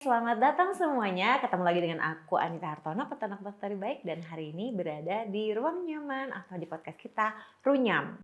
Selamat datang semuanya, ketemu lagi dengan aku Anita Hartono, peternak bakteri baik, dan hari ini berada di ruang nyaman atau di podcast kita Runyam.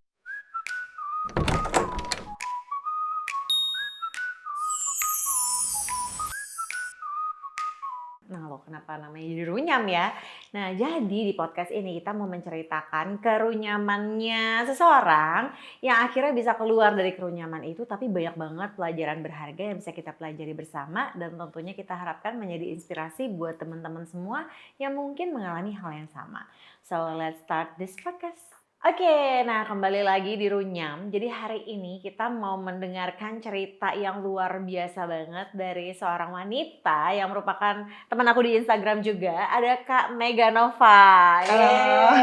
Nah loh, kenapa namanya jadi Runyam ya? Nah jadi di podcast ini kita mau menceritakan kerunyamannya seseorang yang akhirnya bisa keluar dari kerunyaman itu, tapi banyak banget pelajaran berharga yang bisa kita pelajari bersama, dan tentunya kita harapkan menjadi inspirasi buat teman-teman semua yang mungkin mengalami hal yang sama. So let's start this podcast. Oke, nah kembali lagi di Runyam. Jadi hari ini kita mau mendengarkan cerita yang luar biasa banget dari seorang wanita yang merupakan teman aku di Instagram juga. Ada Kak Mega Nova. Halo.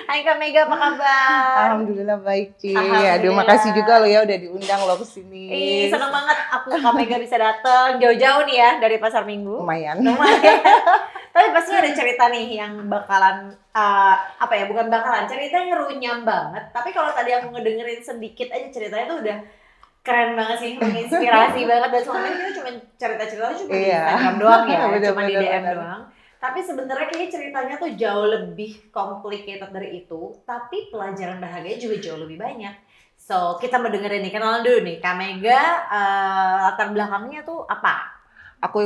Hai Kak Mega, apa kabar? Alhamdulillah baik, Ci. Alhamdulillah. Aduh, makasih juga lo ya udah diundang lo kesini. Seneng banget aku Kak Mega bisa dateng jauh-jauh nih ya dari Pasar Minggu. Lumayan. Tapi pasti ada cerita nih yang bakalan bukan bakalan, ceritanya ngerunyam banget. Tapi kalau tadi aku ngedengerin sedikit aja ceritanya tuh udah keren banget sih, menginspirasi banget. Dan soalnya kita cuma cerita-ceritanya cuma di Instagram doang ya, cuma di DM doang. Tapi sebenarnya kayaknya ceritanya tuh jauh lebih complicated dari itu, tapi pelajaran berharganya juga jauh lebih banyak. So, kita mau dengerin nih, kenalan dulu nih, Kak Mega, latar belakangnya tuh apa? Aku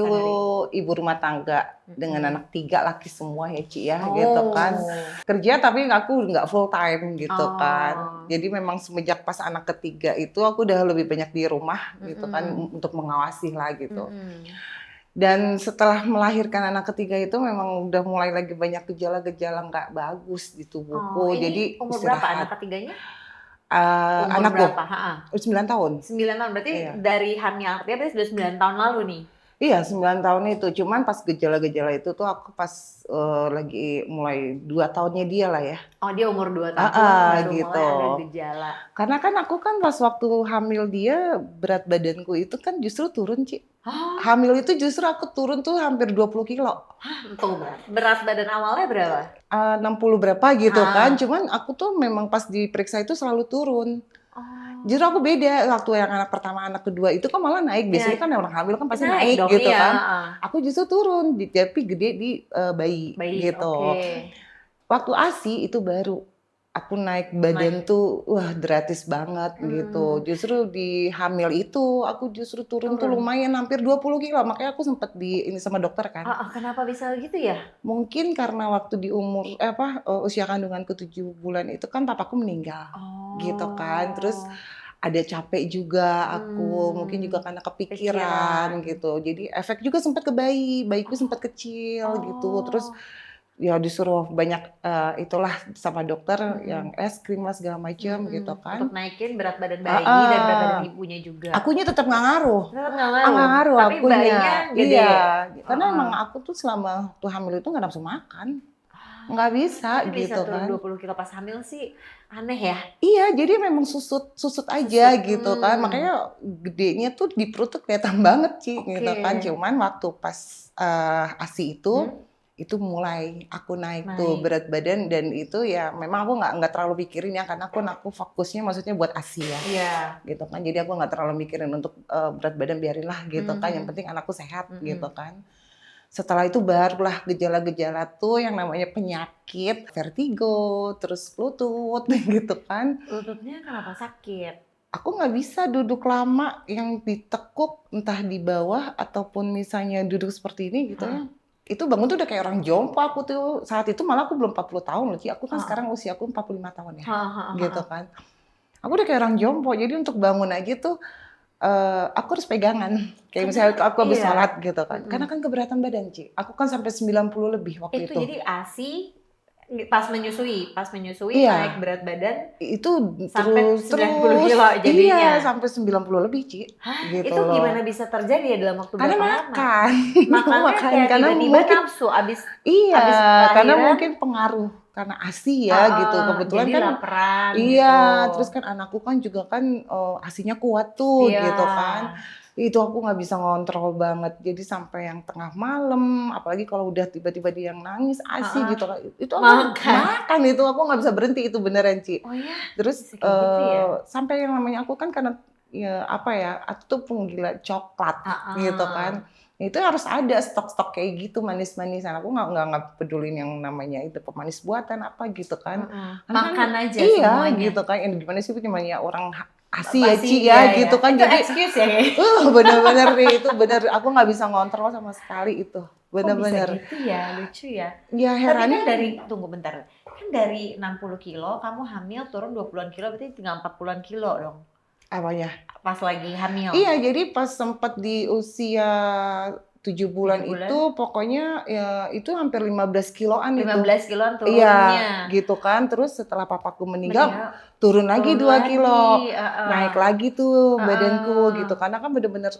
ibu rumah tangga dengan anak 3 laki semua ya, Ci ya, gitu kan. Kerja tapi aku nggak full time gitu kan. Jadi memang semenjak pas anak ketiga itu aku udah lebih banyak di rumah gitu kan untuk mengawasi lah gitu. Dan setelah melahirkan anak ketiga itu memang udah mulai lagi banyak gejala-gejala nggak bagus di tubuhku. Jadi umur berapa anak ketiganya? Anakku berapa? 9 tahun. 9 tahun, berarti dari hamil dia berarti sudah 9 tahun lalu nih? Iya, 9 tahun itu. Cuman pas gejala-gejala itu tuh aku pas lagi mulai 2 tahunnya dia lah ya. Oh, dia umur 2 tahun baru gitu. mulai ada gejala. Karena kan aku kan pas waktu hamil dia berat badanku itu kan justru turun, Ci. Hamil itu justru aku turun tuh hampir 20 kilo. Tuh berat badan awalnya berapa? 60 berapa gitu kan. Cuman aku tuh memang pas diperiksa itu selalu turun. Justru aku beda, waktu yang anak pertama, anak kedua itu kan malah naik. Biasanya kan orang hamil kan pasti naik dong, gitu kan. Aku justru turun, tapi gede di bayi gitu. Waktu ASI itu baru aku naik badan tuh wah drastis banget gitu. Justru di hamil itu aku justru turun tuh lumayan hampir 20 kilo. Makanya aku sempat ini sama dokter kan. Kenapa bisa gitu ya? Mungkin karena waktu di umur usia kandunganku 7 bulan itu kan papaku meninggal. Gitu kan. Terus ada capek juga aku, mungkin juga karena kepikiran gitu. Jadi efek juga sempat ke bayiku sempat kecil gitu. Terus ya disuruh banyak itulah sama dokter yang es krim lah segala macam gitu kan. Untuk naikin berat badan bayi dan berat badan ibunya juga. Akunya tetap nggak ngaruh. Tetap nggak ngaruh. Tapi akunya. bayinya gede. Iya, karena emang aku tuh selama tuh hamil itu nggak nafsu makan. Nggak bisa gitu bisa kan. Bisa turun 20 kilo pas hamil sih aneh ya. Iya, jadi memang susut aja gitu kan. Makanya gedenya tuh di perut tuh kelihatan banget Ci gitu kan. Cuman waktu pas ASI itu mulai aku naik tuh berat badan, dan itu ya memang aku nggak terlalu pikirin ya, karena aku fokusnya maksudnya buat ASI ya. Gitu kan. Jadi aku nggak terlalu mikirin untuk berat badan, biarin lah gitu kan. Yang penting anakku sehat gitu kan. Setelah itu barulah gejala-gejala tuh yang namanya penyakit, vertigo, terus lutut gitu kan. Lututnya kenapa sakit? Aku nggak bisa duduk lama yang ditekuk entah di bawah ataupun misalnya duduk seperti ini gitu ya. Itu bangun tuh udah kayak orang jompo aku tuh. Saat itu malah aku belum 40 tahun loh, Ci. Aku kan sekarang usia aku 45 tahun ya. Gitu kan. Aku udah kayak orang jompo. Jadi untuk bangun aja tuh aku harus pegangan. Kayak misalnya aku habis sholat gitu kan. Karena kan keberatan badan, Ci. Aku kan sampai 90 lebih waktu itu. Itu jadi ASI pas menyusui naik berat badan itu sampai 90 kilo jadinya. Iya, sampai 90 lebih, Ci. Gitu itu gimana bisa terjadi ya dalam waktu berapa lama? Makan karena tiba-tiba nafsu abis karena mungkin pengaruh karena ASI ya gitu. Kebetulan jadi kan laparan iya, gitu. Terus kan anakku kan juga kan ASInya kuat tuh gitu kan. Itu aku nggak bisa ngontrol banget, jadi sampai yang tengah malam, apalagi kalau udah tiba-tiba dia yang nangis ASI gitu, itu aku makan itu aku nggak bisa berhenti, itu beneran Ci. Terus gitu ya? Sampai yang namanya aku kan karena ya apa ya, aku tuh penggila coklat gitu Heeh. kan. Itu harus ada stok-stok kayak gitu manis-manisan. Aku nggak pedulin yang namanya itu pemanis buatan apa gitu kan. Heeh. Karena kan Makan aja iya semuanya. gitu kan. Yang di mana sih cuma ya orang ASI ya Pasti Ci iya ya ya. gitu kan. Itu Jadi excuse ya kayaknya. bener-bener nih itu bener. Aku nggak bisa ngontrol sama sekali itu. Kok bisa Bener-bener. gitu ya? Lucu ya. Ya Tapi kan herannya dari, tunggu bentar. Kan dari 60 kilo, kamu hamil turun 20-an kilo, berarti tinggal 40-an kilo dong. apanya? Pas lagi hamil. Iya, jadi pas sempat di usia 7 bulan 7 bulan. itu pokoknya ya itu hampir 15 kiloan itu. 15 kiloan Iya, turunnya. gitu kan. Terus setelah papaku meninggal Meninggal, turun lagi turun 2 kilo. lagi. Naik lagi tuh badanku Heeh. gitu. Karena kan bener-bener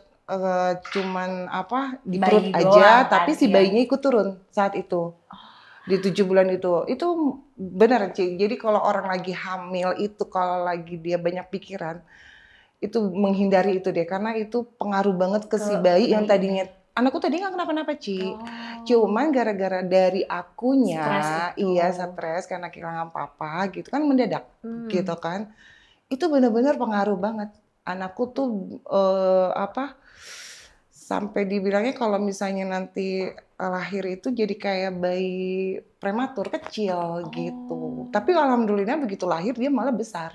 cuman apa di perut Bayi aja, doang kan, tapi si iya. bayinya ikut turun saat itu. Di 7 bulan itu. Itu benar, Ci. Jadi kalau orang lagi hamil itu kalau lagi dia banyak pikiran, itu menghindari itu deh, karena itu pengaruh banget ke si bayi yang tadinya, anakku tadi nggak kenapa-napa Ci, cuman gara-gara dari akunya, Stres itu. iya stres karena kehilangan papa gitu kan mendadak, gitu kan, itu benar-benar pengaruh banget. Anakku tuh apa, sampai dibilangnya kalau misalnya nanti lahir itu jadi kayak bayi prematur kecil gitu. Tapi alhamdulillah begitu lahir dia malah besar.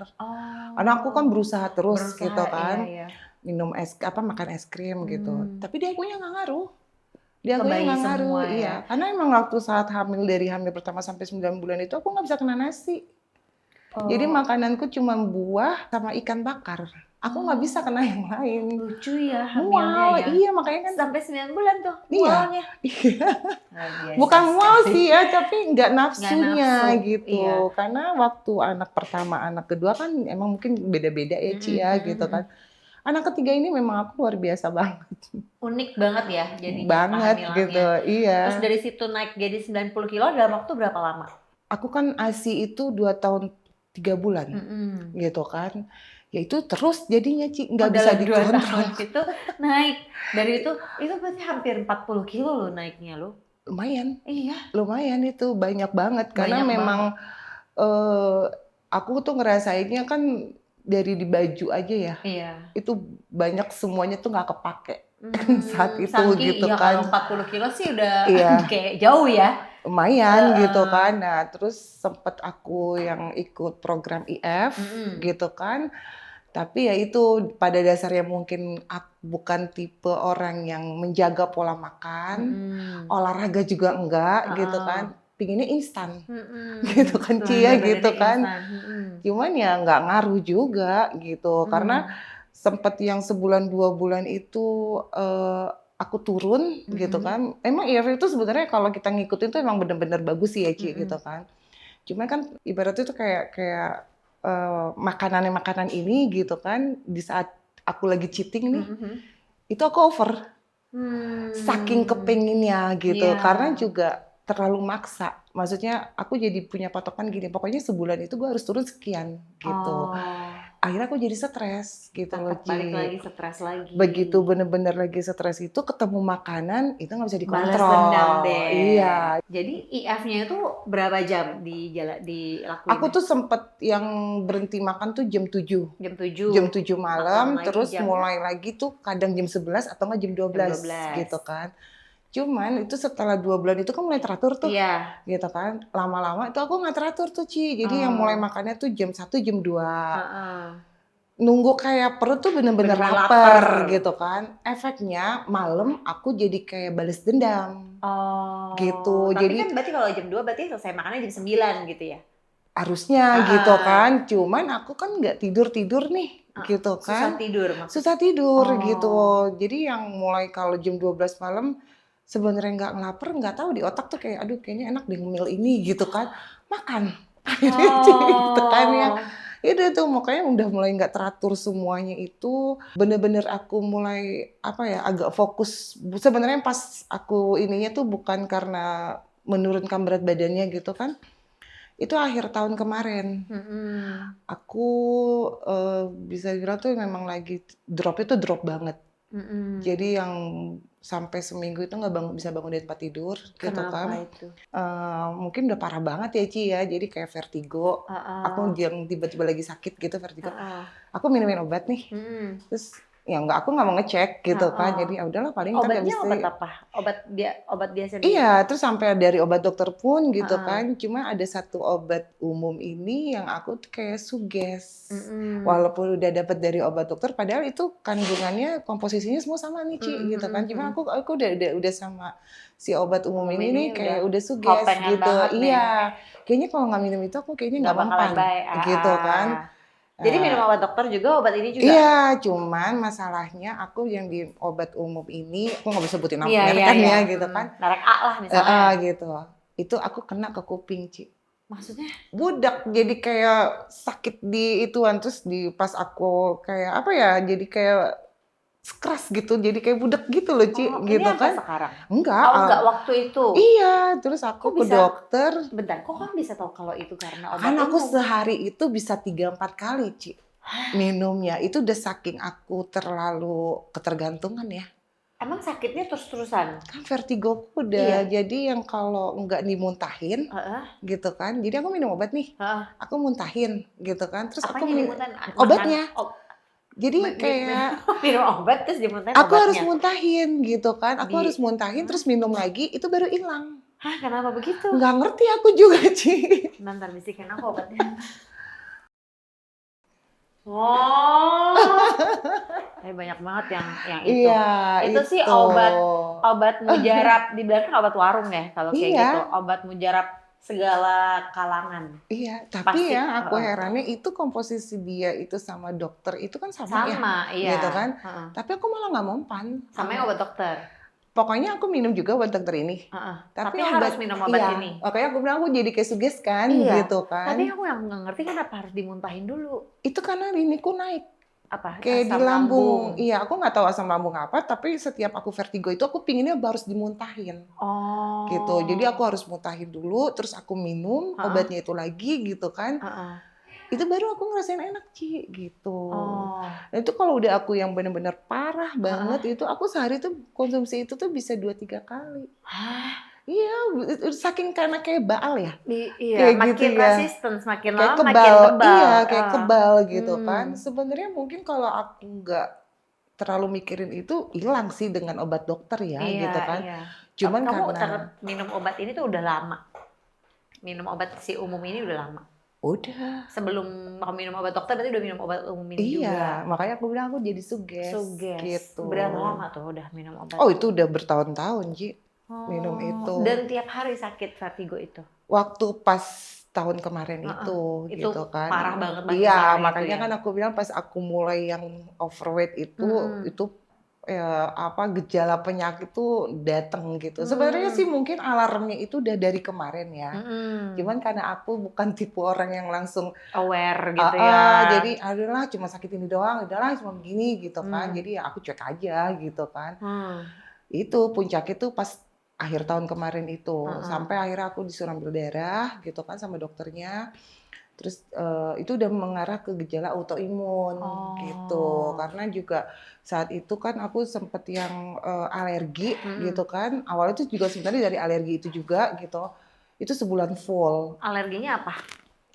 Karena aku kan berusaha terus Berusaha, gitu kan, iya. minum makan es krim gitu. Tapi dia akunya nggak ngaruh. Ke Dia akunya bayi nggak ngaruh, semua iya. ya. Karena emang waktu saat dari hamil pertama sampai 9 bulan itu aku nggak bisa kena nasi. Jadi makananku cuma buah sama ikan bakar. Aku nggak bisa kena yang lain. Lucu ya Mual, hamilnya ya. iya makanya kan. Sampai 9 bulan tuh Iya, mualnya. iya. Luar biasa Bukan mual sekali. sih ya, tapi nggak nafsunya nafsu, gitu. iya. Karena waktu anak pertama, anak kedua kan emang mungkin beda-beda ya Ci ya gitu kan. Anak ketiga ini memang aku luar biasa banget. Unik banget ya jadinya Banget kehamilannya. gitu, iya. Terus dari situ naik jadi 90 kilo dalam waktu berapa lama? Aku kan ASI itu 2 tahun 3 bulan gitu kan. Ya itu terus jadinya Ci, nggak bisa Dalam 2 dikontrol. tahun itu naik. Dari itu berarti hampir 40 kilo loh naiknya lo. Lumayan, Iya. lumayan itu banyak banget. Karena Banyak memang aku tuh ngerasainnya kan dari di baju aja ya. Iya. Itu banyak semuanya tuh nggak kepake saat itu Saking, gitu iya, kan. kalau 40 kilo sih udah Iya. kayak jauh ya. Lumayan gitu kan. Nah terus sempet aku yang ikut program IF gitu kan. Tapi ya itu pada dasarnya mungkin aku bukan tipe orang yang menjaga pola makan, olahraga juga enggak gitu kan. Pinginnya instan gitu kan Ci ya gitu kan. Cuman ya nggak ngaruh juga gitu karena sempet yang sebulan 2 bulan itu aku turun gitu kan. Emang IF itu sebenarnya kalau kita ngikutin tuh emang bener-bener bagus sih ya Ci gitu kan. Cuman kan ibaratnya tuh kayak makanan ini gitu kan di saat aku lagi cheating nih, itu aku over. Saking kepenginnya gitu, karena juga terlalu maksa. Maksudnya aku jadi punya patokan gini, pokoknya sebulan itu gue harus turun sekian gitu. Akhirnya aku jadi stres gitu loh Ci. Balik lagi stres lagi. Begitu bener-bener lagi stres itu ketemu makanan itu nggak bisa dikontrol. Balas dendam deh. Iya. Jadi IF-nya itu berapa jam dilakuin? Aku tuh sempet yang berhenti makan tuh jam 7. Jam 7. Jam 7 malam, Makan terus lagi jam mulai lagi tuh kadang jam 11 atau nggak jam 12 gitu kan. Cuman itu setelah 2 bulan itu kan mulai teratur tuh. Iya. Gitu kan. Lama-lama itu aku nggak teratur tuh Ci. Jadi yang mulai makannya tuh jam 1, jam 2. Nunggu kayak perut tuh bener-bener lapar gitu kan. Efeknya malam aku jadi kayak balas dendam. Gitu. Tapi jadi kan berarti kalau jam 2 berarti selesai makannya jam 9 gitu ya? Harusnya gitu kan. Cuman aku kan nggak tidur-tidur nih. Gitu kan. Susah tidur maksudnya? Susah tidur gitu. Jadi yang mulai kalau jam 12 malam sebenarnya nggak ngelaper, nggak tahu di otak tuh kayak aduh kayaknya enak deh ngemil ini gitu kan. Makan. Akhirnya gitu kan ya. Itu tuh makanya udah mulai nggak teratur semuanya itu. Bener-bener aku mulai apa ya agak fokus. Sebenarnya pas aku ininya tuh bukan karena menurunkan berat badannya gitu kan. Itu akhir tahun kemarin. Aku bisa bilang tuh memang lagi dropnya tuh drop banget. Jadi yang sampai seminggu itu nggak bisa bangun dari tempat tidur gitu Kenapa kan. itu? Mungkin udah parah banget ya Ci ya, jadi kayak vertigo. Aku Heeh. yang tiba-tiba lagi sakit gitu vertigo. Heeh. Aku minumin obat nih, Mhm. terus ya aku nggak mau ngecek gitu kan. Heeh. Jadi ya udahlah paling ntar habis Obatnya obat itu. apa? Obat biasa di Iya, terus sampai dari obat dokter pun gitu heeh. kan. Cuma ada satu obat umum ini yang aku tuh kayak suges. Mhm. Walaupun udah dapat dari obat dokter, padahal itu kandungannya komposisinya semua sama nih Ci, Mhm gitu kan. mhm Cuma mhm. aku udah sama si obat umum Umum ini ini nih udah kayak udah suges kopengan gitu. banget nih, Iya, kayaknya kalau nggak minum itu aku kayaknya nggak nggak bakalan mempan baik, gitu kan. Jadi minum Nah, obat dokter juga, obat ini juga? iya, cuman masalahnya aku yang di obat umum ini, aku nggak bisa sebutin Iya merek iya kan iya, ya gitu kan. merek A lah misalnya. Gitu. Itu aku kena ke kuping, Ci. Maksudnya? Budak, jadi kayak sakit di ituan, terus pas aku kayak apa ya, jadi kayak keras gitu, jadi kayak budak gitu loh, Ci, Oh, ini gitu sampai kan. sekarang? Enggak, Oh, enggak waktu itu? iya, terus Kok aku ke bisa dokter, bentar, kok kamu bisa tahu kalau itu karena kan obat aku umum? sehari itu bisa 3-4 kali, Ci, minumnya. Itu udah saking aku terlalu ketergantungan ya. Emang sakitnya terus-terusan? Kan vertigoku udah Iya. jadi yang kalau nggak dimuntahin Heeh gitu kan. Jadi aku minum obat nih, heeh. aku muntahin gitu kan. Terus aku Apanya dimuntahin? Makan obatnya. Jadi kayak minum obat terus dimuntahin aku harus obatnya? muntahin gitu kan. Aku harus muntahin Hah? terus minum lagi itu baru hilang. Hah, kenapa begitu? Nggak ngerti aku juga, Ci. Bentar, bisikin aku obatnya. Oh, banyak banget yang itu. Iya, Itu sih itu. obat mujarab, dibilang kan obat warung ya kalau kayak gitu. Iya, Obat mujarab segala kalangan. iya. Tapi Pasti yang aku herannya itu komposisi dia itu sama dokter itu kan sama ya, sama, iya. gitu kan. Heeh. Tapi aku malah nggak mempan. Sama yang obat dokter. Pokoknya aku minum juga obat dokter ini. Heeh. Tapi Tapi harus minum obat iya, ini. makanya aku bilang aku jadi kayak suges kan, Iya. gitu Tapi kan. aku yang nggak ngerti kenapa harus dimuntahin dulu. Itu karena riniku naik. Apa? Kayak di Asam lambung. lambung. Iya, aku nggak tahu asam lambung apa, tapi setiap aku vertigo itu aku pinginnya harus dimuntahin. Gitu. Jadi aku Oh. harus muntahin dulu, terus aku minum Heeh. obatnya itu lagi gitu kan. Heeh. Itu baru aku ngerasain enak, Ci, gitu. Oh. Nah, itu kalau udah aku yang bener-bener parah Heeh. banget itu aku sehari tuh konsumsi itu tuh bisa 2-3 kali. Hah? Iya, saking karena kayak baal ya. Iya, Kayak gitu makin ya. resistance, makin Kayak lama makin kebal, tebal. iya kayak kebal gitu kan. Hmm. Sebenarnya mungkin kalau aku nggak terlalu mikirin itu hilang sih dengan obat dokter ya Iya, gitu kan. iya. Cuman Kamu karena minum obat ini tuh udah lama? Minum obat si umum ini udah lama? udah, Sebelum kamu minum obat dokter berarti udah minum obat umum ini juga? iya makanya aku bilang aku jadi suges Suges. gitu. Berapa lama tuh udah minum obat? Oh itu udah bertahun-tahun Ji minum itu. Dan tiap hari sakit vertigo itu? Waktu pas tahun kemarin itu Itu gitu kan. parah banget makin Iya, parah itu makanya ya? kan aku bilang pas aku mulai yang overweight itu ya, gejala penyakit tuh datang gitu. Sebenarnya sih mungkin alarmnya itu udah dari kemarin ya. Cuman karena aku bukan tipe orang yang langsung aware gitu ya. jadi adalah cuma sakit ini doang, udahlah cuma begini gitu kan. Jadi ya aku cuek aja gitu kan. Itu puncaknya tuh pas akhir tahun kemarin itu. Sampai akhirnya aku disuruh ambil darah gitu kan sama dokternya. Terus itu udah mengarah ke gejala autoimun gitu. Karena juga saat itu kan aku sempet yang alergi gitu kan. Awalnya itu juga sebenarnya dari alergi itu juga gitu. Itu sebulan full. Alerginya apa?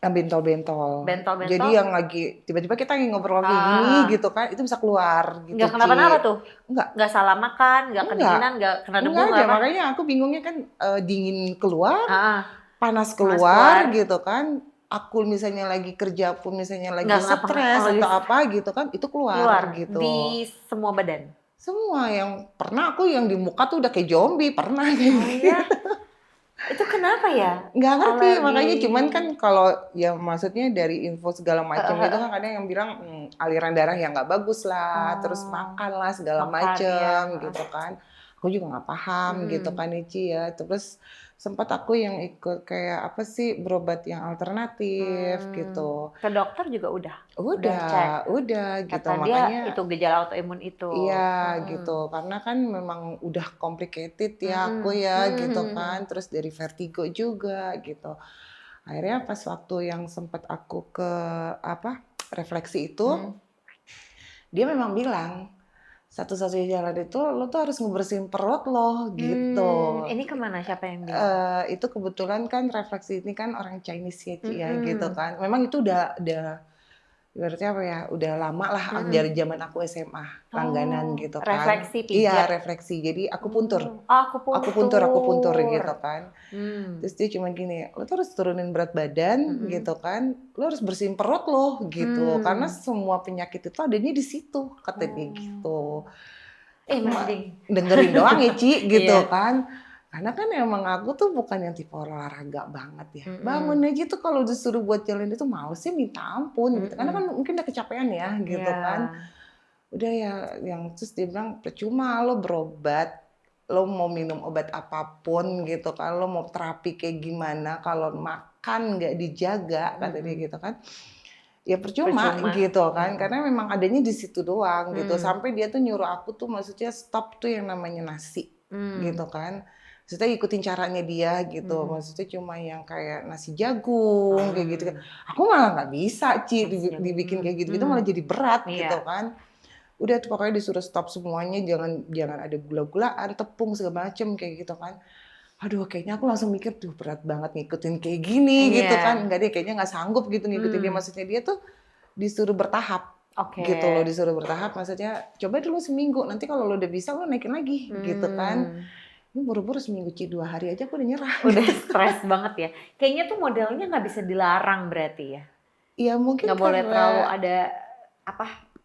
Bentol-bentol. Bentol-bentol? Jadi yang lagi tiba-tiba kita lagi ngobrol kayak gini gitu kan, itu bisa keluar gitu. Nggak kenapa-napa tuh? Enggak. Nggak salah makan, nggak kedinginan, nggak kena debu, Enggak nggak aja, apa? makanya aku bingungnya kan dingin keluar, panas keluar. keluar gitu kan. Aku misalnya lagi kerja pun misalnya lagi Nggak stres atau apa gitu kan, itu keluar gitu. Di semua badan? Semua yang pernah aku yang di muka tuh udah kayak zombie, pernah gitu. Oh iya? Itu kenapa ya? Nggak ngerti, Alergi. makanya cuman kan kalau ya maksudnya dari info segala macam itu kan kadang yang bilang aliran darah yang nggak bagus lah, terus makan lah segala macam gitu kan. Aku juga nggak paham gitu kan Ici ya. Terus sempat aku yang ikut kayak apa sih berobat yang alternatif gitu. Ke dokter juga udah cek. Udah gitu. Kata Makanya dia itu gejala autoimun itu. iya gitu, karena kan memang udah complicated ya aku ya gitu kan, terus dari vertigo juga gitu. Akhirnya pas waktu yang sempat aku ke refleksi itu, dia memang bilang satu-satunya jalan itu lo tuh harus ngebersihin perut lo gitu. Ini kemana? Siapa yang bilang? Itu kebetulan kan refleksi ini kan orang Chinese ya Ci ya gitu kan. Memang itu udah ibaratnya apa ya, udah lama lah dari zaman aku SMA langganan gitu kan. Refleksi Iya pijat. refleksi. Jadi aku puntur. Aku puntur. Aku puntur gitu kan. Hmm. Terus dia cuma gini, lo tuh harus turunin berat badan gitu kan, lo harus bersihin perut lo gitu, karena semua penyakit itu adanya di situ katanya gitu. Mending Dengerin doang ya Ci gitu Iya. kan, karena kan emang aku tuh bukan yang tipe olahraga banget ya. Bangun aja tuh kalau disuruh buat jalan itu malesnya minta ampun gitu, karena kan mungkin udah kecapean ya gitu kan. Udah ya, yang terus dia bilang percuma lo berobat, lo mau minum obat apapun gitu kan, lo mau terapi kayak gimana, kalau makan nggak dijaga kata dia gitu kan, ya percuma gitu kan, karena memang adanya di situ doang gitu. Sampai dia tuh nyuruh aku tuh maksudnya stop tuh yang namanya nasi gitu kan. Maksudnya ikutin caranya dia gitu, maksudnya cuma yang kayak nasi jagung kayak gitu. Aku malah nggak bisa Ci dibikin kayak gitu-gitu, malah jadi berat gitu kan. Udah tuh pokoknya disuruh stop semuanya, jangan ada gula-gulaan, tepung segala macem kayak gitu kan. Aduh kayaknya aku langsung mikir tuh berat banget ngikutin kayak gini gitu kan. Enggak deh, kayaknya nggak sanggup gitu ngikutin dia. Maksudnya dia tuh disuruh bertahap gitu loh, disuruh bertahap, maksudnya coba dulu seminggu, nanti kalau lo udah bisa lo naikin lagi gitu kan. Ini buru-buru seminggu Ci, 2 hari aja aku udah nyerah. Udah stres banget ya. Kayaknya tuh modelnya nggak bisa dilarang berarti ya. Iya mungkin Nggak boleh terlalu ada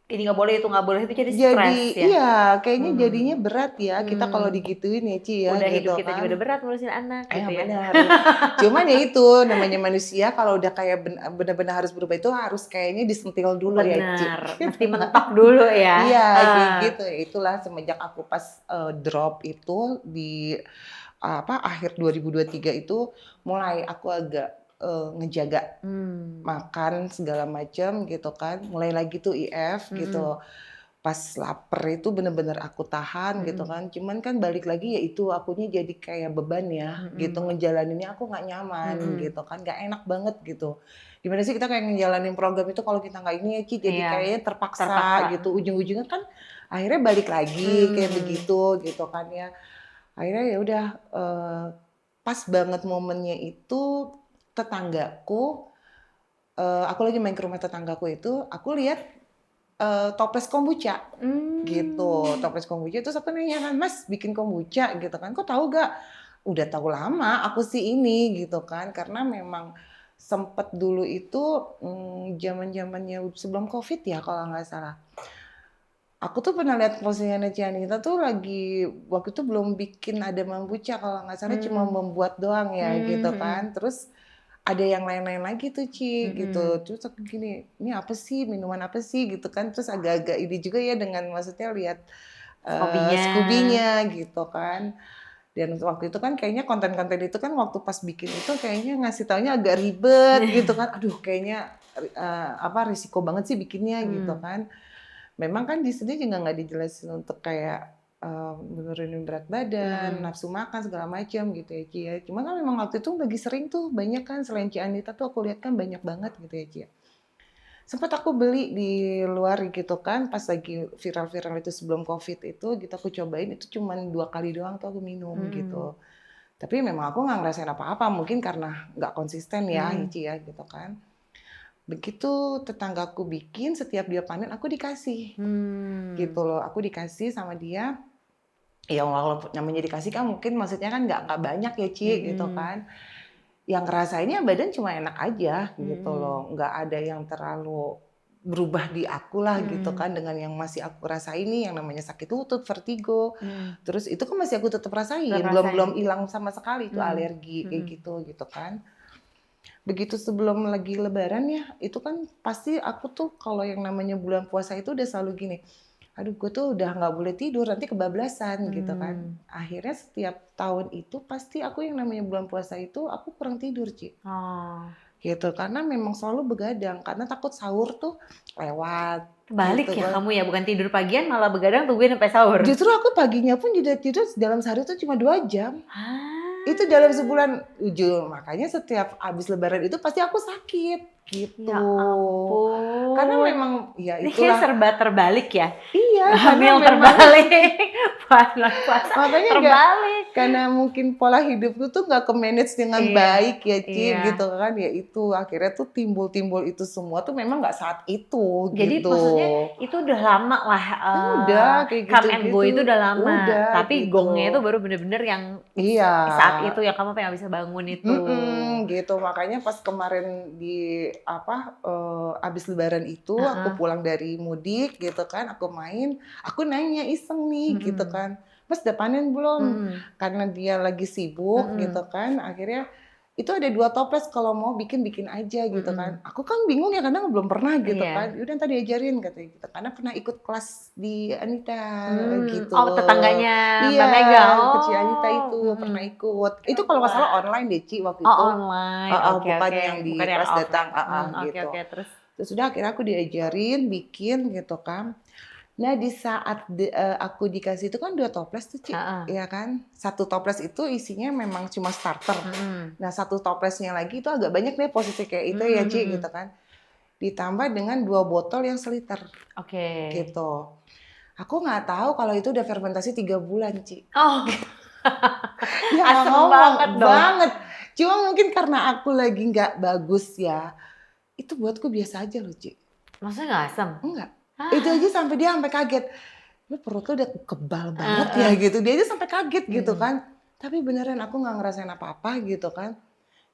ini nggak boleh, itu nggak boleh, itu jadi stres ya. Iya, kayaknya jadinya berat ya kita kalau digituin ya Ci ya. Udah gitu hidup kita kan. juga udah berat ngurusin anak gitu ya. Benar. Cuman ya itu namanya manusia, kalau udah kayak benar-benar harus berubah itu harus kayaknya disentil dulu ya Ci. Benar, mesti mentok dulu ya. Iya kayak gitu. Itulah semenjak aku pas drop itu di akhir 2023 itu mulai aku agak ngejaga makan segala macam gitu kan, mulai lagi tuh IF gitu. Pas lapar itu bener-bener aku tahan gitu kan, cuman kan balik lagi ya itu akunya jadi kayak beban ya gitu, ngejalaninnya aku nggak nyaman gitu kan, nggak enak banget gitu. Gimana sih kita kayak ngejalanin program itu kalau kita nggak ini ya Ci, jadi kayaknya terpaksa gitu, ujung-ujungnya kan akhirnya balik lagi kayak begitu gitu kan ya. Akhirnya ya udah pas banget momennya itu tetanggaku, aku lagi main ke rumah tetanggaku itu, aku lihat toples kombucha gitu. Toples kombucha terus aku nanya kan, "Mas bikin kombucha?" gitu kan. "Kok tahu gak?" Udah tahu lama aku sih ini gitu kan, karena memang sempet dulu itu zaman-zamannya sebelum Covid ya kalau nggak salah. Aku tuh pernah lihat postingannya Cianita tuh lagi waktu itu belum bikin ada mambucha kalau nggak salah, cuma membuat doang ya gitu kan. Terus ada yang lain-lain lagi tuh Ci gitu. Terus aku gini, ini apa sih, minuman apa sih gitu kan. Terus agak-agak ini juga ya dengan maksudnya lihat Scooby-nya gitu kan. Dan waktu itu kan kayaknya konten-konten itu kan waktu pas bikin itu kayaknya ngasih taunya agak ribet gitu kan. Aduh kayaknya risiko banget sih bikinnya gitu kan. Memang kan di sini juga nggak dijelasin untuk kayak menurunin berat badan, nafsu makan segala macam gitu ya Ci ya. Cuma kan memang waktu itu lagi sering tuh banyak kan, selain Ci Anita tuh aku lihat kan banyak banget gitu ya Ci ya. Sempat aku beli di luar gitu kan, pas lagi viral-viral itu sebelum Covid itu gitu aku cobain, itu cuma 2 kali doang tuh aku minum gitu. Tapi memang aku nggak ngerasain apa-apa, mungkin karena nggak konsisten ya Ci ya gitu kan. Begitu tetanggaku bikin, setiap dia panen aku dikasih gitu loh, aku dikasih sama dia. Ya walaupun namanya dikasih kan mungkin maksudnya kan nggak banyak ya Ci gitu kan. Yang ngerasainnya badan cuma enak aja gitu loh, nggak ada yang terlalu berubah di aku lah gitu kan, dengan yang masih aku rasain nih yang namanya sakit lutut, vertigo. Terus itu kan masih aku tetap rasain, belum hilang sama sekali tuh alergi kayak gitu kan. Begitu sebelum lagi lebaran ya, itu kan pasti aku tuh kalau yang namanya bulan puasa itu udah selalu gini, aduh gue tuh udah nggak boleh tidur, nanti kebablasan gitu kan. Akhirnya setiap tahun itu pasti aku yang namanya bulan puasa itu aku kurang tidur Ci. Gitu, karena memang selalu begadang, karena takut sahur tuh lewat. Balik gitu ya kan. kamu ya, bukan tidur pagian malah begadang tungguin sampai sahur. Justru aku paginya pun juga tidur dalam sehari tuh cuma 2 jam. Itu dalam sebulan, makanya setiap habis lebaran itu pasti aku sakit gitu. Ya ampun. Karena memang ya Ini kayak itulah. serba terbalik ya. Iya, Hamil karena memang terbalik, puasa makanya terbalik. karena mungkin pola hidupku tuh nggak ke-manage dengan Iya, baik ya Ci, iya. gitu kan. Ya itu akhirnya tuh timbul-timbul itu semua tuh memang nggak saat itu Jadi gitu. maksudnya itu udah lama lah, Udah kayak come and go gitu-gitu. itu udah lama. Udah Tapi gitu. gongnya itu baru bener-bener yang Iya. saat itu yang kamu pengen bisa bangun itu. Gitu. Makanya pas kemarin di abis lebaran itu aku pulang dari mudik gitu kan, aku main, aku nanya iseng nih gitu kan, Mas udah panen belum? Karena dia lagi sibuk gitu kan, akhirnya itu ada 2 toples kalau mau bikin aja gitu kan. Aku kan bingung ya karena belum pernah gitu kan. Udah tadi ajarin katanya gitu. Karena pernah ikut kelas di Anita gitu. Oh, tetangganya Iya, Mbak Mega. kecil Anita itu pernah ikut. Itu kalau nggak salah online deh Ci waktu itu. Oh, online. Oke, bukan oke. yang di Bukan yang kelas off. datang. Oke, Gitu. oke, terus. Terus udah akhirnya aku diajarin bikin gitu kan. Nah di saat aku dikasih itu kan 2 toples tuh Ci, ya kan. 1 toples itu isinya memang cuma starter. Nah 1 toplesnya lagi itu agak banyak deh posisi kayak itu ya Ci gitu kan. Ditambah dengan 2 botol yang seliter. Oke. Gitu. Aku nggak tahu kalau itu udah fermentasi 3 bulan Ci. Oh. Ya Asem ngomong banget dong. banget. Cuma mungkin karena aku lagi nggak bagus ya. Itu buatku biasa aja loh Ci. Maksudnya nggak asem? Enggak. Itu aja sampai dia sampai kaget. Lu perut lu udah kebal banget ya gitu. Dia aja sampai kaget gitu kan. Tapi beneran aku nggak ngerasain apa-apa gitu kan.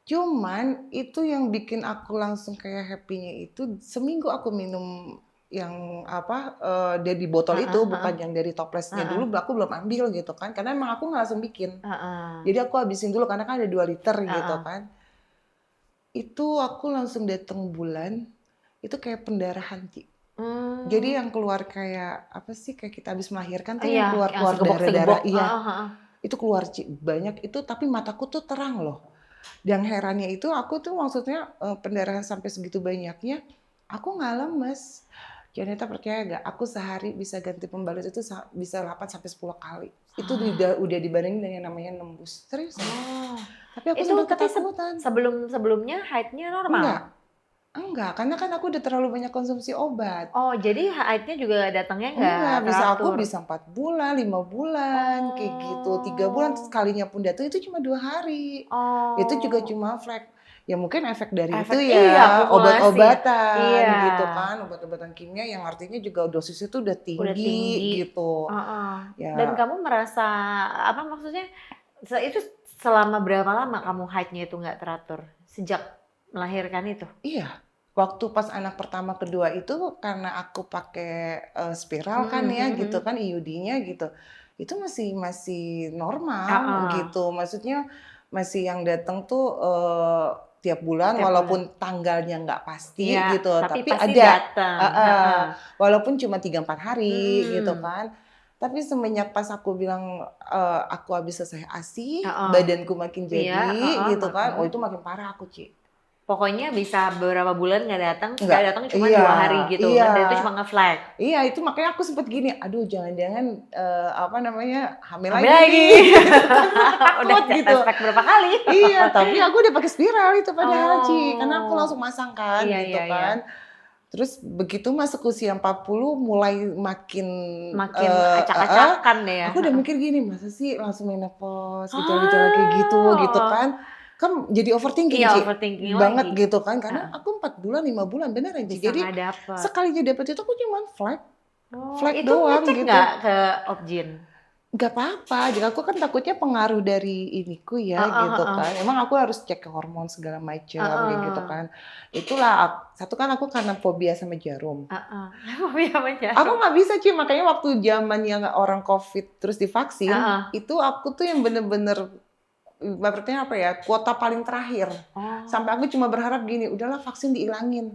Cuman itu yang bikin aku langsung kayak happy-nya itu seminggu aku minum yang dari botol itu bukan yang dari toplesnya dulu aku belum ambil gitu kan. Karena emang aku nggak langsung bikin. Jadi aku habisin dulu karena kan ada 2 liter gitu kan. Itu aku langsung datang bulan itu kayak pendarahan Ci. Jadi yang keluar kayak apa sih kayak kita habis melahirkan tuh yang keluar darah-darah itu keluar Ci banyak itu tapi mataku tuh terang loh. Dan herannya itu aku tuh maksudnya pendarahan sampai segitu banyaknya aku nggak lemes. Janeta percaya gak? Aku sehari bisa ganti pembalut itu bisa 8 sampai 10 kali. Itu udah dibandingin dengan yang namanya nembus. Serius. Tapi aku sempat ketakutan. Sebelumnya haidnya normal? Enggak, karena kan aku udah terlalu banyak konsumsi obat. Oh, jadi haidnya juga datangnya enggak Aku bisa 4 bulan, 5 bulan, kayak gitu. 3 bulan, sekalinya pun datang itu cuma 2 hari. Itu juga cuma flek. Ya mungkin efek dari itu ya, obat-obatan gitu kan. Obat-obatan kimia yang artinya juga dosisnya itu udah tinggi. Gitu. Ya. Dan kamu merasa, apa maksudnya, itu selama berapa lama kamu haidnya itu nggak teratur? Sejak melahirkan itu? Iya. Waktu pas anak pertama kedua itu karena aku pakai spiral kan ya gitu kan IUD-nya gitu. Itu masih normal gitu. Maksudnya masih yang datang tuh tiap bulan walaupun tanggalnya nggak pasti gitu. Tapi ada. Walaupun cuma 3-4 hari gitu kan. Tapi semenjak pas aku bilang aku habis selesai ASI, badanku makin jadi gitu kan. Oh itu makin parah aku Ci. Pokoknya bisa beberapa bulan nggak datang cuma 2 hari gitu. Dan itu cuma nge-flag. Iya, itu makanya aku sempet gini, aduh jangan-jangan hamil lagi. Udah gitu. Flag berapa kali? Iya, tapi aku udah pakai spiral itu padahal Ci, karena aku langsung masang kan gitu kan. Terus begitu masuk usia 40 mulai makin acak-acakan deh ya. Aku udah mikir gini, masa sih langsung menopause gejala-gejala kayak gitu kan. Kan jadi overthinking Ci, banget lagi. Gitu kan, karena aku 4 bulan, 5 bulan beneran Ci. Jadi sekalinya dapet itu aku cuma flag doang gitu. Itu nggak ke Opjin? Gak apa-apa, jadi aku kan takutnya pengaruh dari iniku ya gitu kan. Emang aku harus cek ke hormon segala macam gitu kan. Itulah, satu kan aku karena fobia sama jarum. Fobia sama jarum? Aku gak bisa Ci, makanya waktu zamannya orang COVID terus divaksin, itu aku tuh yang bener-bener berarti apa ya, kuota paling terakhir. Sampai aku cuma berharap gini, udahlah vaksin diilangin.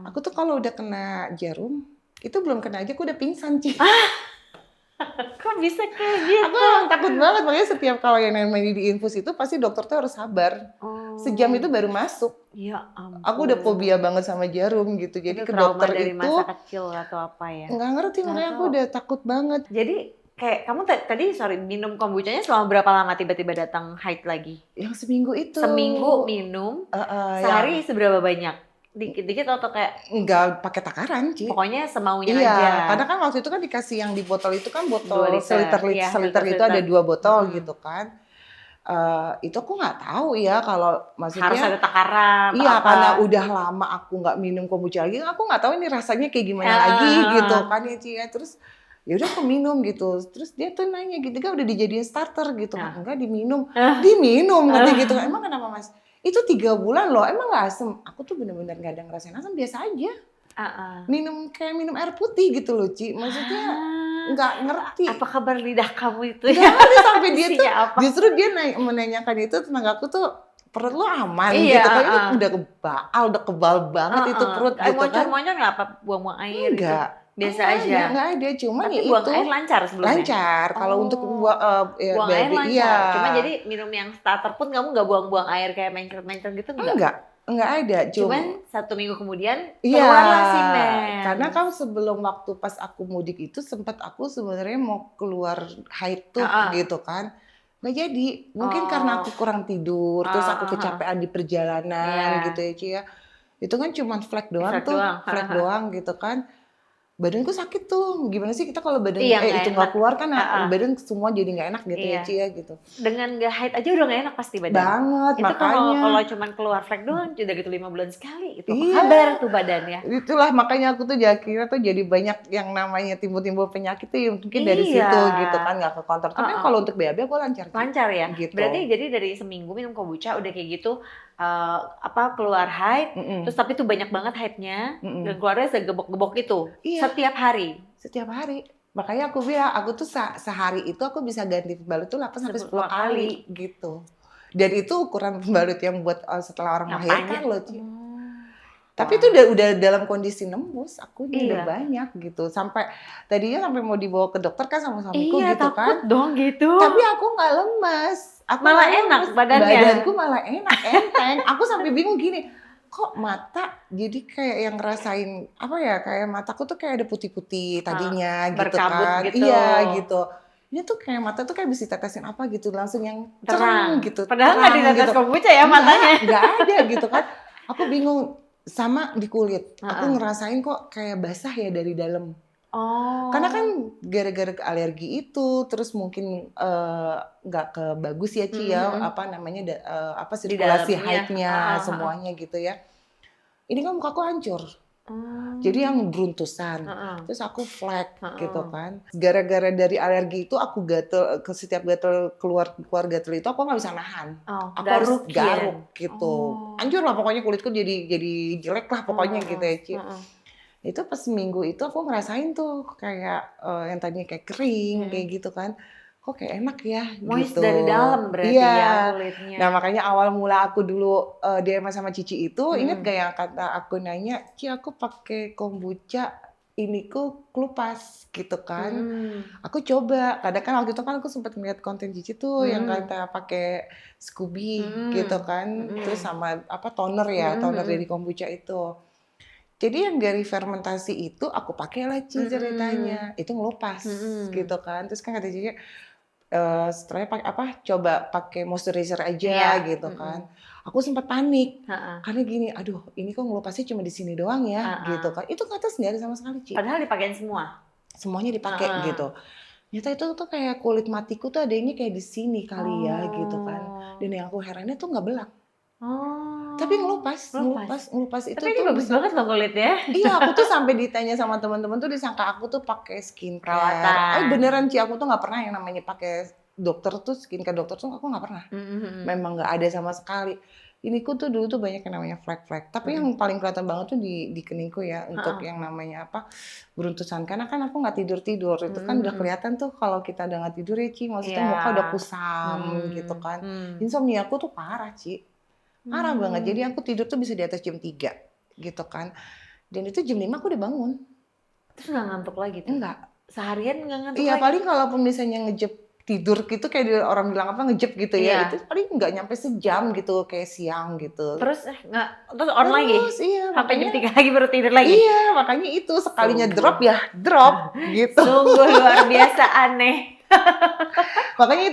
Aku tuh kalau udah kena jarum, itu belum kena aja aku udah pingsan Ci. Kok bisa kayak gitu? Aku emang takut banget, makanya setiap kalau yang namanya di infus itu pasti dokter tuh harus sabar. Sejam itu baru masuk. Ya ampun. Aku udah fobia banget sama jarum gitu. Jadi itu ke dokter dari itu masa kecil atau apa ya? nggak ngerti, makanya aku udah takut banget. Jadi Kayak kamu tadi minum kombuchanya selama berapa lama tiba-tiba datang haid lagi? Yang seminggu itu. Seminggu minum, sehari seberapa banyak? Dikit-dikit atau kayak? Enggak pakai takaran, Ci. Pokoknya semaunya iya, aja. Karena kan waktu itu kan dikasih yang di botol itu kan 2 botol liter. seliter itu ada 2 botol gitu kan. Itu aku nggak tahu ya kalau maksudnya harus ada takaran. Iya, apa. karena udah lama aku nggak minum kombucha lagi, aku nggak tahu ini rasanya kayak gimana lagi gitu kan ya, Ci. Terus ya udah aku minum gitu. Terus dia tuh nanya gitu, kan udah dijadiin starter gitu kan. Enggak diminum. Diminum katanya gitu. Emang kenapa, Mas? Itu 3 bulan loh, emang gak asem? Aku tuh bener-bener gak ada ngerasain asem, biasa aja. Minum kayak minum air putih gitu loh, Ci. Maksudnya nggak ngerti. Apa kabar lidah kamu itu ya? Sampai dia tuh justru dia menanyakan itu tentang aku tuh perut lo aman gitu kan. Itu udah kebal banget itu perut gitu kan. Moncong-moncong nggak apa buang-buang air enggak. Gitu? Biasa aja. Enggak ada, cuman tapi ya buang itu. air lancar sebelumnya? Lancar, kalau untuk buang air lancar. Iya. Cuma jadi minum yang starter pun kamu nggak buang-buang air kayak mencret-mencret gitu enggak? Enggak ada. Cuman 1 minggu kemudian keluarlah si mens. Karena kan sebelum waktu pas aku mudik itu sempat aku sebenarnya mau keluar haid tuh gitu kan. Nggak jadi. Mungkin karena aku kurang tidur, terus aku kecapean di perjalanan gitu ya, Ci ya. Itu kan cuma flek doang tuh, flek doang gitu kan. Badanku sakit tuh, gimana sih kita kalau badan itu nggak keluar kan badan semua jadi nggak enak gitu ya, Ci ya gitu. Dengan nggak haid aja udah nggak enak pasti badan. Banget, itu makanya. Kalau cuman keluar flek doang, udah gitu 5 bulan sekali itu. Apa kabar tuh badannya? Itulah makanya aku tuh kira tuh jadi banyak yang namanya timbul-timbul penyakit tuh ya, mungkin dari situ gitu kan, nggak ke kontrol. Tapi kalau untuk BAB aku lancar. Lancar ya? Gitu. Berarti jadi dari seminggu minum kombucha udah kayak gitu, keluar haid, terus tapi tuh banyak banget haidnya, dan keluarnya segebok-gebok itu setiap hari. Setiap hari. Makanya aku bilang, aku tuh sehari itu aku bisa ganti pembalut tuh 8-10 kali gitu. Dan itu ukuran pembalut yang buat setelah orang melahirkan loh, Ci. Tapi itu udah dalam kondisi nembus, aku udah banyak gitu. Tadinya sampai mau dibawa ke dokter kan sama suamiku gitu takut kan. Dong gitu. Tapi aku nggak lemes. Aku malah enak badannya. Badanku malah enak, enteng. Aku sampai bingung gini, kok mata jadi kayak yang ngerasain apa ya, kayak mataku tuh kayak ada putih-putih tadinya gitu kan. Gitu. Iya gitu. Ini tuh kayak mata tuh kayak bisa ditetesin apa gitu, langsung yang terang gitu. Padahal nggak ditetes gitu. Kombucha ya matanya. Nggak ada gitu kan. Aku bingung. Sama di kulit, aku ngerasain kok kayak basah ya dari dalam. Karena kan gara-gara alergi itu, terus mungkin nggak kebagus ya, Ci ya, sirkulasi haidnya semuanya gitu ya. Ini kan mukaku hancur. Jadi yang beruntusan, terus aku flek gitu kan. Gara-gara dari alergi itu aku gatel, setiap gatel keluar gatel itu aku nggak bisa nahan. Aku harus garuk gitu. Hancur lah pokoknya, kulitku jadi jelek lah pokoknya gitu ya, Ci. Itu pas seminggu itu aku ngerasain tuh kayak yang tadinya kayak kering kayak gitu kan. Kok kayak enak ya moist gitu. Dari dalam berarti ya kulitnya. Nah makanya awal mula aku dulu DM sama Cici itu, inget gak yang kata aku nanya, Ci aku pakai kombucha ini ku kelupas gitu kan. Aku coba, kadang kan waktu itu kan aku sempat ngeliat konten Cici tuh yang kata pakai Scooby gitu kan. Terus sama toner ya, toner dari kombucha itu. Jadi yang dari fermentasi itu aku pakai lah, Ci, ceritanya. Itu ngelupas gitu kan. Terus kan kata Cici, setelahnya coba pakai moisturizer aja gitu kan. Aku sempat panik karena gini, aduh ini kok ngelupasnya cuma di sini doang ya gitu kan. Itu kata nggak ada sama sekali, Ci. Padahal dipakein semua. Semuanya dipakai gitu. Ternyata itu tuh kayak kulit matiku tuh adanya kayak di sini kali ya gitu kan. Dan yang aku herannya tuh nggak belak. Tapi ngelupas itu. Tapi ini bagus banget loh kulitnya. Iya, aku tuh sampai ditanya sama teman-teman tuh disangka aku tuh pakai skincare. Perawatan. Beneran, Ci, aku tuh nggak pernah yang namanya pakai dokter tuh, skincare dokter tuh aku nggak pernah. Memang nggak ada sama sekali. Iniku tuh dulu tuh banyak yang namanya flek-flek. Tapi yang paling kelihatan banget tuh di keningku ya, untuk yang namanya beruntusan. Karena kan aku nggak tidur. Itu kan udah kelihatan tuh kalau kita udah nggak tidur ya, Ci. Maksudnya muka udah kusam gitu kan. Insomnia aku tuh parah, Ci. Parah banget. Jadi aku tidur tuh bisa di atas jam 3 gitu kan. Dan itu jam 5 aku udah bangun. Terus nggak ngantuk lagi tuh? Enggak. Seharian nggak ngantuk lagi? Iya, paling kalaupun misalnya tidur gitu kayak orang bilang apa ngejep gitu ya, itu paling nggak nyampe sejam gitu kayak siang gitu. Terus terus on lagi? Iya, Sampai jam makanya 3 lagi baru tidur lagi? iya makanya itu sekalinya drop ya drop gitu. Sungguh luar biasa aneh. Makanya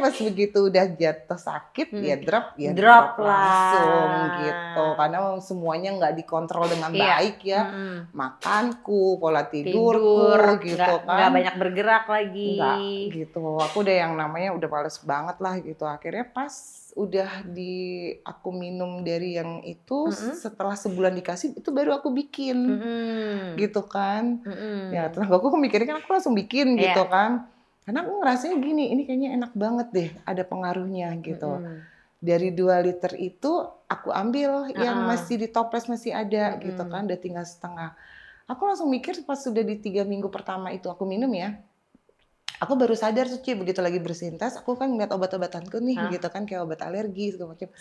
pas begitu udah jatuh sakit ya drop Drop langsung lah. gitu karena semuanya nggak dikontrol dengan Iya. baik ya. Makanku, pola tidurku gitu kan. Nggak banyak bergerak lagi. Enggak gitu. Aku udah yang namanya udah males banget lah gitu. Akhirnya pas udah aku minum dari yang itu setelah sebulan dikasih itu baru aku bikin gitu kan. Ya terus aku mikirnya kan aku langsung bikin gitu kan. Karena aku ngerasanya gini, ini kayaknya enak banget deh, ada pengaruhnya gitu. Dari 2 liter itu aku ambil yang masih di toples masih ada gitu kan, udah tinggal setengah. Aku langsung mikir pas sudah di 3 minggu pertama itu aku minum ya, aku baru sadar tuh Ci, begitu lagi bersihin tas, aku kan ngeliat obat-obatanku nih gitu kan, kayak obat alergi segala macam.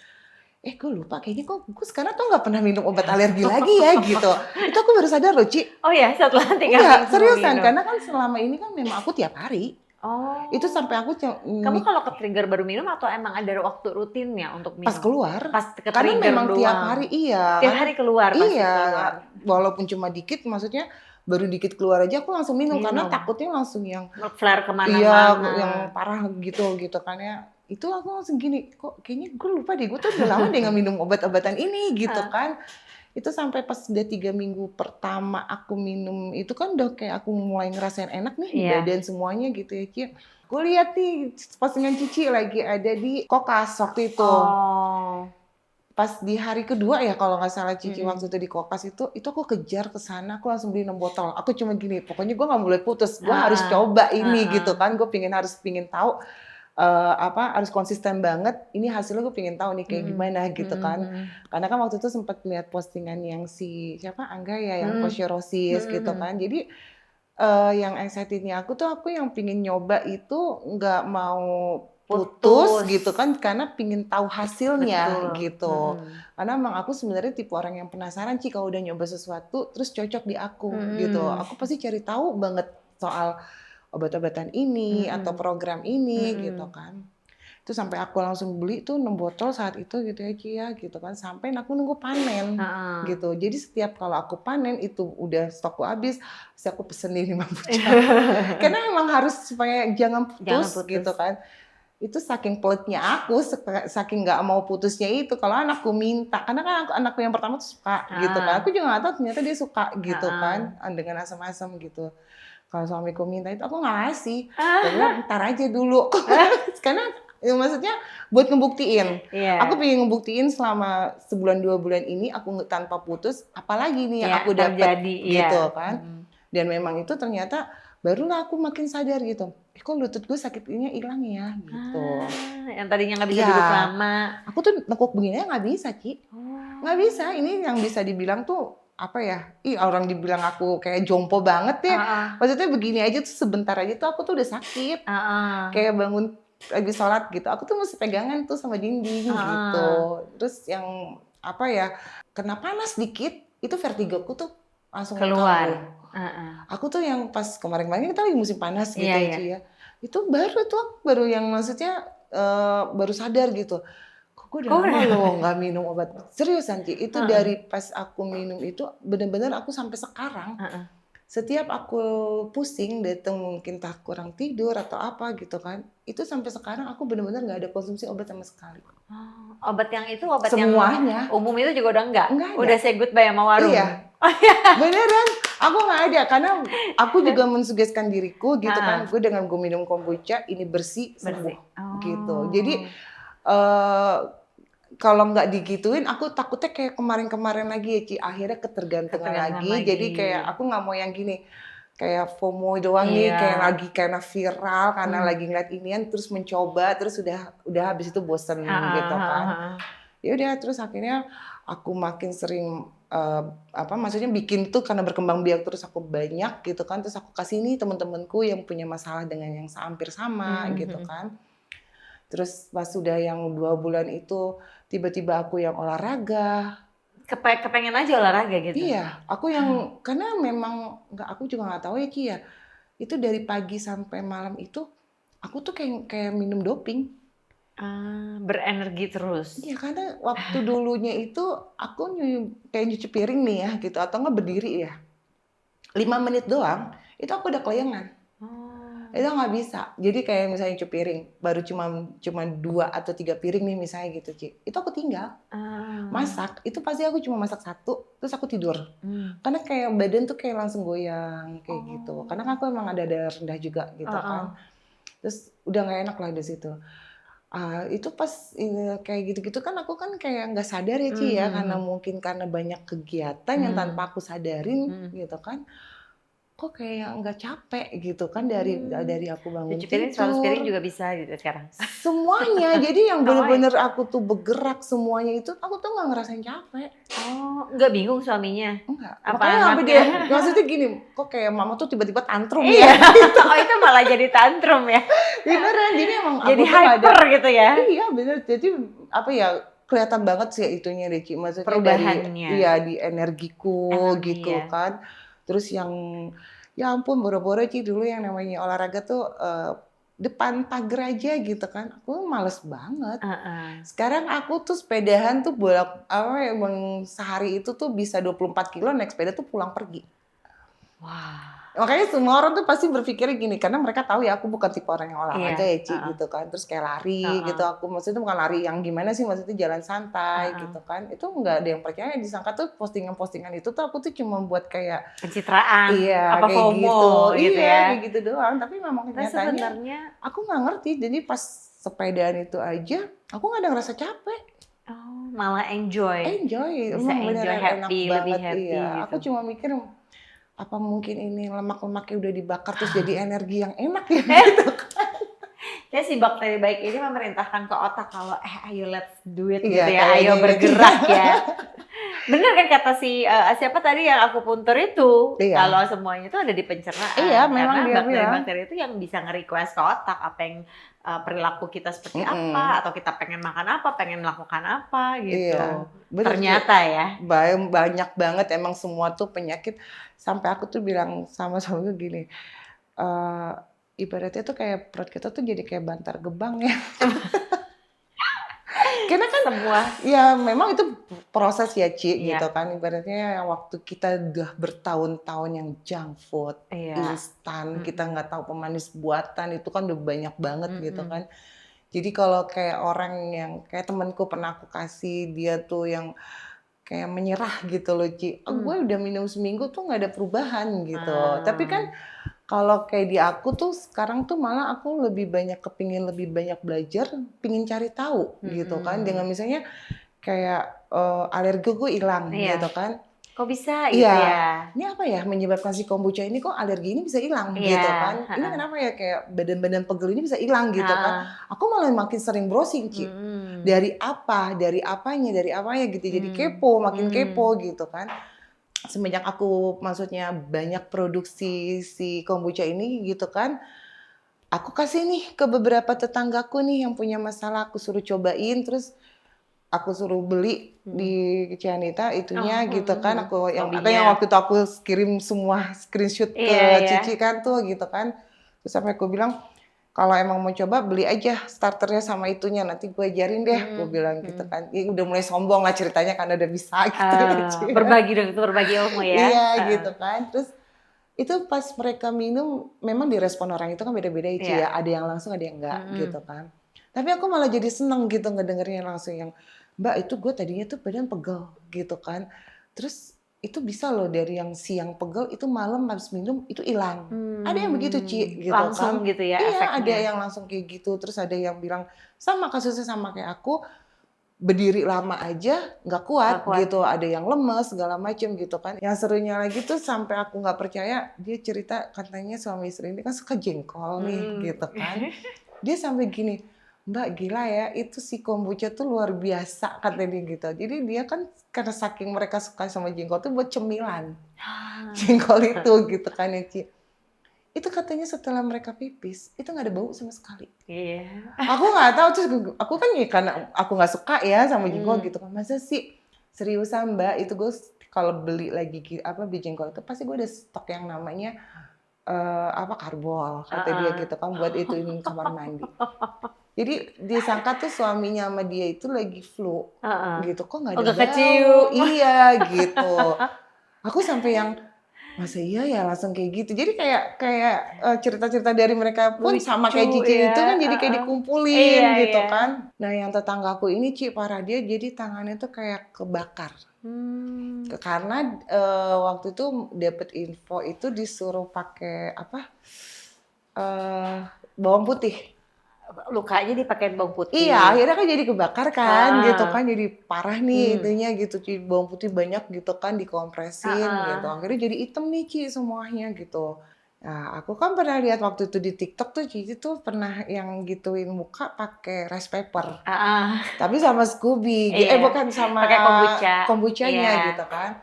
Gue lupa kayaknya kok gue sekarang tuh nggak pernah minum obat alergi lagi ya gitu. Itu aku baru sadar loh Ci. Oh ya setelah 3 minggu Iya seriusan, karena kan selama ini kan memang aku tiap hari. Oh. Itu sampai aku kamu kalau ke-trigger baru minum atau emang ada waktu rutinnya untuk minum? Pas keluar. Pas ke-trigger karena memang doang. tiap hari iya. Tiap hari keluar pasti iya, keluar. Walaupun cuma dikit maksudnya baru dikit keluar aja aku langsung minum. Karena takutnya langsung yang flare kemana-mana. Iya, yang parah gitu kan ya. Itu aku langsung gini, kok kayaknya gue lupa deh, gue tuh udah lama deh nggak minum obat-obatan ini gitu kan. Itu sampai pas udah 3 minggu pertama aku minum itu kan udah kayak aku mulai ngerasain enak nih di badan semuanya gitu ya Ci. Gue lihat nih postingan Cici lagi ada di Kokas waktu itu. Pas di hari kedua ya kalau nggak salah Cici waktu itu di Kokas itu aku kejar ke sana, aku langsung beli 6 botol. Aku cuma gini, pokoknya gue nggak boleh putus, gue harus coba ini gitu kan. Gue harus pingin tahu harus konsisten banget. Ini hasilnya gue pengen tahu nih kayak gimana gitu kan. Karena kan waktu itu sempat lihat postingan yang si siapa Angga ya yang posyerosis gitu kan. Jadi yang excitednya aku yang pengen nyoba itu nggak mau putus gitu kan karena pengen tahu hasilnya gitu. Karena emang aku sebenarnya tipe orang yang penasaran Ci kalau udah nyoba sesuatu terus cocok di aku gitu. Aku pasti cari tahu banget soal obat-obatan ini atau program ini gitu kan. Itu sampai aku langsung beli tuh 6 botol saat itu gitu ya Ci ya gitu kan. Sampai aku nunggu panen gitu. Jadi setiap kalau aku panen itu udah stokku habis, terus aku pesen di 50 Karena emang harus supaya jangan putus gitu kan. Itu saking peletnya aku, saking nggak mau putusnya itu. Kalau anakku minta, karena kan anakku yang pertama tuh suka gitu kan. Aku juga nggak tahu ternyata dia suka gitu kan dengan asam-asam gitu. Kalau suamiku minta itu aku nggak ngasih, karena ntar aja dulu. Karena ya maksudnya buat ngebuktiin. Aku pengen ngebuktiin selama sebulan 2 bulan ini aku tanpa putus, apalagi nih yang aku dapat gitu kan. Dan memang itu ternyata barulah aku makin sadar gitu. Kok lutut gue sakitnya hilang ya gitu. Yang tadinya nggak bisa duduk lama. Aku tuh nekuk begini nggak bisa Ci. Nggak bisa. Ini yang bisa dibilang tuh apa ya? Orang dibilang aku kayak jompo banget ya. Maksudnya begini aja tuh sebentar aja tuh aku tuh udah sakit. Kayak bangun lagi sholat gitu. Aku tuh mesti pegangan tuh sama dinding gitu. Terus yang apa ya? Kena panas dikit itu vertigoku tuh langsung keluar. Aku tuh yang pas kemarin-kemarin kita lagi musim panas gitu ya Ci ya. Itu baru yang maksudnya baru sadar gitu. Gue udah lama loh nggak minum obat. Seriusan Ci, itu dari pas aku minum itu benar-benar aku sampai sekarang setiap aku pusing datang mungkin tak kurang tidur atau apa gitu kan, itu sampai sekarang aku benar-benar nggak ada konsumsi obat sama sekali. Obat yang itu obat semuanya. Yang umum itu juga udah enggak ada. Udah say goodbye sama warung. Iya. Beneran, aku nggak ada karena aku juga mensugeskan diriku gitu kan, gue dengan gue minum kombucha ini bersih. Sembuh gitu. Jadi kalau nggak digituin, aku takutnya kayak kemarin-kemarin lagi ya Ci, akhirnya ketergantungan lagi. Jadi kayak aku nggak mau yang gini, kayak FOMO doang nih, kayak lagi karena viral, karena lagi ngeliat inian, terus mencoba, terus udah habis itu bosen gitu kan. Ya udah, terus akhirnya aku makin sering maksudnya bikin tuh karena berkembang biak terus aku banyak gitu kan, terus aku kasih nih teman-temanku yang punya masalah dengan yang hampir sama gitu kan. Terus pas sudah yang 2 bulan itu tiba-tiba aku yang olahraga. Kepengen aja olahraga gitu? Iya, aku yang karena memang aku juga nggak tahu ya Ki ya. Itu dari pagi sampai malam itu aku tuh kayak minum doping. Berenergi terus. Iya, karena waktu dulunya itu aku kayak nyuci piring nih ya gitu, atau nggak berdiri ya, 5 menit doang, itu aku udah kelayangan. Oh. Itu nggak bisa. Jadi kayak misalnya nyuci piring, baru cuma 2 atau 3 piring nih misalnya gitu, Ci. Itu aku tinggal. Masak, itu pasti aku cuma masak 1, terus aku tidur. Karena kayak badan tuh kayak langsung goyang, kayak gitu. Karena kan aku emang ada darah rendah juga gitu kan. Terus udah nggak enak lah di situ. Itu pas kayak gitu-gitu kan aku kan kayak nggak sadar ya Ci ya, karena banyak kegiatan yang tanpa aku sadarin gitu kan. Kok kayak nggak capek gitu kan dari aku bangun Cuci piring 100 piring tidur. juga bisa gitu sekarang? Semuanya, jadi yang Oh, bener-bener aku tuh bergerak semuanya itu, aku tuh nggak ngerasain capek. Oh, nggak bingung suaminya? Enggak. Apa Makanya sampai anaknya? dia, maksudnya gini, kok kayak mama tuh tiba-tiba tantrum Iya. ya. Oh, itu malah jadi tantrum ya? Beneran, jadi emang Jadi aku tuh nggak ada. hyper gitu ya? Iya bener, jadi apa ya, kelihatan banget sih itunya deh Ci. Maksudnya Perubahannya. di energiku gitu Iya. kan. Terus yang, ya ampun boro-boro Ci dulu yang namanya olahraga tuh depan pagar aja gitu kan, aku males banget. Sekarang aku tuh sepedahan tuh emang sehari itu tuh bisa 24 kilo naik sepeda tuh pulang pergi. Wah. Makanya semua orang tuh pasti berpikirnya gini, karena mereka tahu ya aku bukan tipe orang yang olahraga ya Ci gitu kan. Terus kayak lari gitu, aku maksudnya bukan lari yang gimana sih, maksudnya jalan santai gitu kan. Itu nggak ada yang percaya, disangka tuh postingan-postingan itu tuh aku tuh cuma buat kayak Pencitraan, iya, apa kayak FOMO gitu iya, ya? kayak gitu doang. Tapi memang Tapi kenyataannya sebenarnya aku nggak ngerti. Jadi pas sepedaan itu aja, aku nggak ada ngerasa capek. malah enjoy. Enjoy, Bisa emang enjoy, beneran enak happy, lebih banget. happy Iya, gitu. aku cuma mikir apa mungkin ini lemak-lemaknya udah dibakar terus jadi energi yang enak ya gitu kan. Ya si bakteri baik ini memerintahkan ke otak kalau ayo let's do it gitu Iya, ya, ayo kayaknya bergerak ya. Bener kan kata si siapa tadi yang aku puntur itu, Iya. kalau semuanya itu ada di pencernaan. Iya, memang karena dia bilang. bakteri-bakteri itu yang bisa nge-request ke otak apa yang perilaku kita seperti apa, atau kita pengen makan apa, pengen melakukan apa gitu. Iya, bener, Ternyata ya. banyak banget emang semua tuh penyakit. Sampai aku tuh bilang sama suamiku gini, ibaratnya tuh kayak perut kita tuh jadi kayak bantar gebang ya. Karena kan Semua. ya memang itu proses ya Ci Iya. gitu kan. Ibaratnya waktu kita udah bertahun-tahun yang junk food, instan, kita nggak tahu pemanis buatan, itu kan udah banyak banget gitu kan. Jadi kalau kayak orang yang kayak temanku pernah aku kasih, dia tuh yang kayak menyerah gitu loh Ci. Gue udah minum seminggu tuh nggak ada perubahan gitu. Tapi kan kalau kayak di aku tuh sekarang tuh malah aku lebih banyak kepingin lebih banyak belajar, pingin cari tahu gitu kan. Dengan misalnya kayak alergi gue hilang gitu kan. Kok bisa gitu ya? Ini apa ya menyebabkan si kombucha ini kok alergi ini bisa hilang gitu kan. Ini kenapa ya kayak badan-badan pegel ini bisa hilang gitu kan. Aku malah makin sering browsing Ci. Dari apanya gitu. Jadi makin kepo gitu kan. Semenjak aku maksudnya banyak produksi si kombucha ini gitu kan, aku kasih nih ke beberapa tetanggaku nih yang punya masalah, aku suruh cobain, terus aku suruh beli di Cianita itunya gitu kan, atau yang waktu itu aku kirim semua screenshot ke Cici kan tuh gitu kan, terus sampai aku bilang kalau emang mau coba beli aja starternya sama itunya, nanti gue ajarin deh, gue bilang gitu kan. Ya, udah mulai sombong lah ceritanya karena udah bisa gitu. Berbagi dong, itu berbagi ilmu ya. Iya gitu kan. Terus itu pas mereka minum, memang direspon orang itu kan beda-beda ya. Ada yang langsung, ada yang enggak gitu kan. Tapi aku malah jadi seneng gitu ngedengernya langsung yang, Mbak itu gue tadinya tuh badan pegel gitu kan. Terus itu bisa loh dari yang siang pegel itu malam habis minum itu hilang. Ada yang begitu Ci gitu langsung kan. gitu ya Iya efeknya. ada yang langsung kayak gitu. Terus ada yang bilang sama kasusnya sama kayak aku, berdiri lama aja nggak kuat gitu. Ada yang lemes segala macem gitu kan. Yang serunya lagi tuh sampai aku nggak percaya, dia cerita katanya suami istri ini kan suka jengkol nih gitu kan. Dia sampai gini, Mbak gila ya, itu si kombucha tuh luar biasa kata dia gitu. Jadi dia kan karena saking mereka suka sama jengkol tuh buat cemilan. Jengkol itu gitu kan ya Ci. Itu katanya setelah mereka pipis, itu nggak ada bau sama sekali. Iya. Aku nggak tahu, terus aku kan ya karena aku nggak suka ya sama jengkol gitu kan. Masa sih seriusan Mbak, itu gue kalau beli lagi beli jengkol itu pasti gue ada stok yang namanya apa karbol kata dia gitu kan buat ituin kamar mandi. Jadi disangka tuh suaminya sama dia itu lagi flu gitu, kok nggak Oh, ada gak bau? kecium. Iya gitu. Aku sampai yang masa iya ya langsung kayak gitu. Jadi kayak cerita-cerita dari mereka pun sama kayak Lucu Cici ya. itu kan jadi kayak dikumpulin Iya, gitu iya. kan. Nah yang tetanggaku ini Ci parah dia jadi tangannya tuh kayak kebakar. Karena waktu itu dapet info itu disuruh pakai apa bawang putih. Lukanya dipakein bawang putih. Iya, akhirnya kan jadi kebakar kan, gitu kan, jadi parah nih intinya gitu, bawang putih banyak gitu kan dikompresin gitu, akhirnya jadi hitam nih Ci semuanya gitu. Nah, aku kan pernah lihat waktu itu di TikTok tuh Cici tuh pernah yang gituin muka pakai rice paper, tapi sama Scooby, Iya. bukan sama Pakai kombucha. kombuchanya Iya. gitu kan.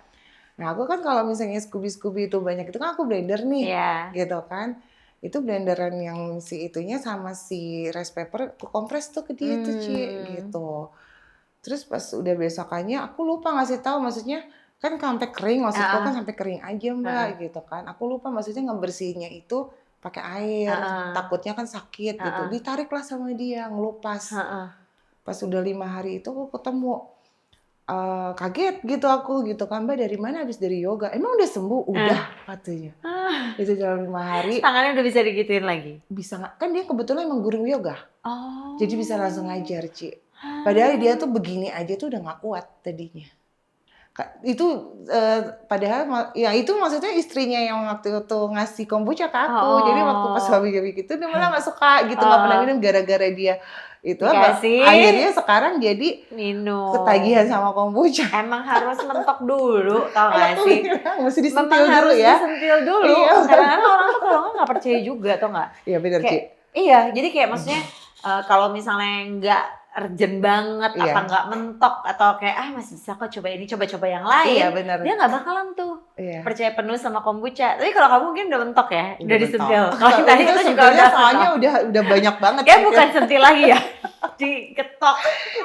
Nah aku kan kalau misalnya Scooby itu banyak itu kan aku blender nih, Iya. gitu kan. Itu blenderan yang si itunya sama si rice paper aku kompres tuh ke dia tuh Ci gitu. Terus pas udah besokannya aku lupa ngasih tahu maksudnya kan sampai kering maksudku kan sampai kering aja Mbak gitu kan. Aku lupa maksudnya ngebersihinnya itu pakai air, takutnya kan sakit gitu. Ditariklah sama dia ngelupas. Pas udah 5 hari itu aku ketemu. Kaget gitu aku gitu kan Mbak dari mana habis dari yoga emang udah sembuh udah katanya itu dalam 5 hari Tangannya udah bisa digituin lagi bisa nggak kan dia kebetulan emang guru yoga oh jadi bisa langsung ngajar Ci padahal dia tuh begini aja tuh udah nggak kuat tadinya itu padahal ya itu maksudnya istrinya yang waktu itu ngasih kombucha ke aku jadi waktu pas suami gitu dia malah nggak suka gitu nggak pernah minum gara-gara dia itu akhirnya sekarang jadi minum ketagihan sama kombucha. Emang harus mentok dulu, tau gak sih? Mesti disentil memang dulu harus ya. Disentil dulu. Kadang-kadang orang tuh kalau nggak percaya juga, tau nggak? Iya benar Ci. Iya, jadi kayak maksudnya kalau misalnya nggak urgent banget apa nggak mentok atau kayak masih bisa kok coba ini coba yang lain. Iya benar. Dia nggak bakalan tuh percaya penuh sama kombucha. Tapi kalau kamu mungkin udah mentok ya, udah disentil. Kalau tadi itu juga udah soalnya udah banyak banget. Ya bukan sentil lagi ya, diketok.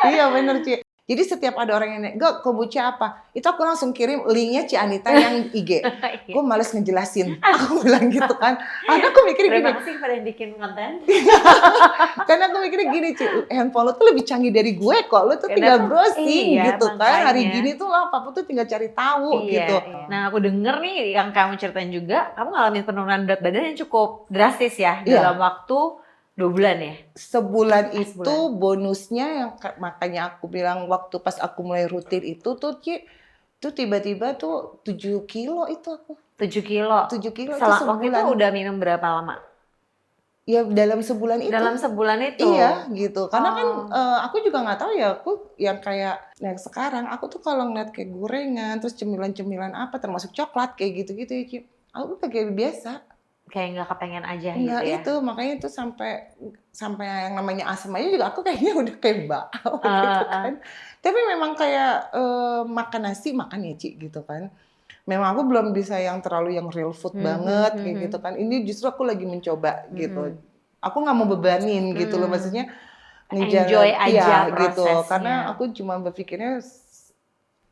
Iya benar Ci. Jadi setiap ada orang yang nanya, kombucha apa? Itu aku langsung kirim linknya Ci Anita yang IG. Gue males ngejelasin. Aku bilang gitu kan. Karena aku mikirnya gini. Terima kasih pada yang bikin konten. Karena aku mikirnya gini Ci, handphone lo tuh lebih canggih dari gue kok. Lo tuh tinggal browsing gitu kan. Hari gini tuh lo apa-apa tuh tinggal cari tahu gitu. Nah aku denger nih yang kamu ceritain juga, kamu ngalamin penurunan berat badan yang cukup drastis ya. Dalam waktu 2 bulan ya? Sebulan itu bonusnya yang makanya aku bilang waktu pas aku mulai rutin itu tuh Ci, tuh tiba-tiba tuh 7 kilo itu aku. 7 kilo? 7 kilo itu sebulan. Waktu itu udah minum berapa lama? Ya dalam sebulan itu. Dalam sebulan itu? Iya gitu, karena kan aku juga nggak tahu ya, aku yang kayak sekarang aku tuh kalau ngeliat kayak gorengan, terus cemilan-cemilan apa termasuk coklat kayak gitu-gitu ya Ci, aku kayak biasa. Kayak nggak kepengen aja gitu ya. Itu, makanya itu sampai yang namanya asam aja juga aku kayaknya udah kayak bau gitu kan. Tapi memang kayak makan nasi makan ya Ci gitu kan. Memang aku belum bisa yang terlalu yang real food banget kayak gitu kan. Ini justru aku lagi mencoba gitu. Aku nggak mau bebanin gitu loh maksudnya. Enjoy aja prosesnya. Gitu. Karena aku cuma berpikirnya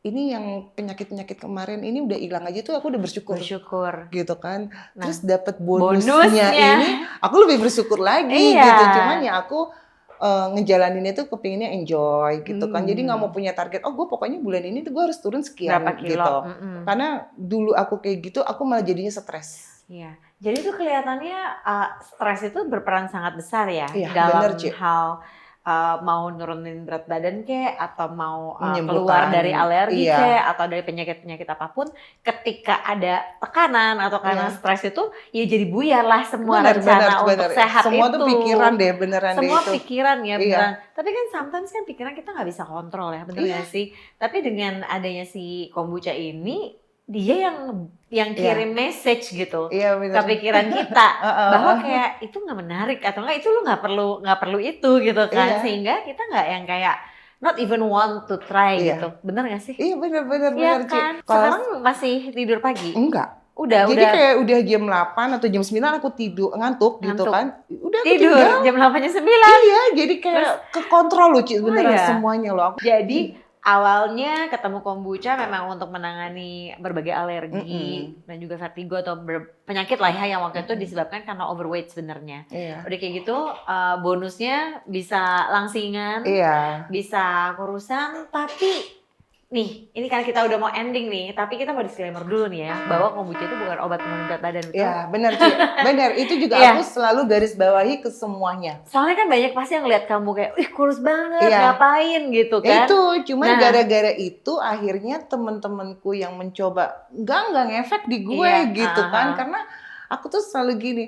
ini yang penyakit-penyakit kemarin ini udah hilang aja tuh aku udah bersyukur gitu kan. Terus dapat bonusnya ini aku lebih bersyukur lagi gitu. Cuman ya aku ngejalaninnya tuh kepinginnya enjoy gitu kan. Jadi nggak mau punya target gue pokoknya bulan ini tuh gue harus turun sekian gitu. Karena dulu aku kayak gitu aku malah jadinya stres. Iya. Jadi tuh kelihatannya stres itu berperan sangat besar ya bener, dalam hal mau nurunin berat badan kek atau mau keluar dari alergi kek atau dari penyakit-penyakit apapun, ketika ada tekanan atau karena stres itu ya jadi buyar lah semua rencana untuk sehat semua itu. Tuh pikiran deh beneran semua deh itu. Pikiran ya beneran. Tapi kan sometimes kan pikiran kita nggak bisa kontrol ya, bener nggak sih? Tapi dengan adanya si kombucha ini dia yang kirim message gitu ke pikiran kita bahwa kayak itu nggak menarik atau enggak itu lu nggak perlu itu gitu kan sehingga kita nggak yang kayak not even want to try gitu, bener nggak sih? Iya bener kan? Sekarang masih tidur pagi? Enggak. Jadi kayak udah jam 8 atau jam 9 aku tidur ngantuk gitu kan. Udah tidur jam 8 jam 9. Iya, jadi kayak kekontrol loh Ci beneran semuanya loh. Jadi awalnya ketemu kombucha memang untuk menangani berbagai alergi dan juga vertigo atau penyakit lah ya yang waktu itu disebabkan karena overweight sebenarnya. Iya. Udah kayak gitu bonusnya bisa langsingan, Iya. bisa kurusan, tapi nih, ini kan kita udah mau ending nih, tapi kita mau disclaimer dulu nih ya, bahwa kombucha itu bukan obat penurun berat badan, betul? Iya, benar Ci. Benar, itu juga Iya. aku selalu garis bawahi ke semuanya. Soalnya kan banyak pasti yang ngeliat kamu kayak, ih kurus banget, ngapain gitu kan. Itu, cuman gara-gara itu akhirnya temen-temenku yang mencoba, nggak ngefek di gue gitu kan. Karena aku tuh selalu gini,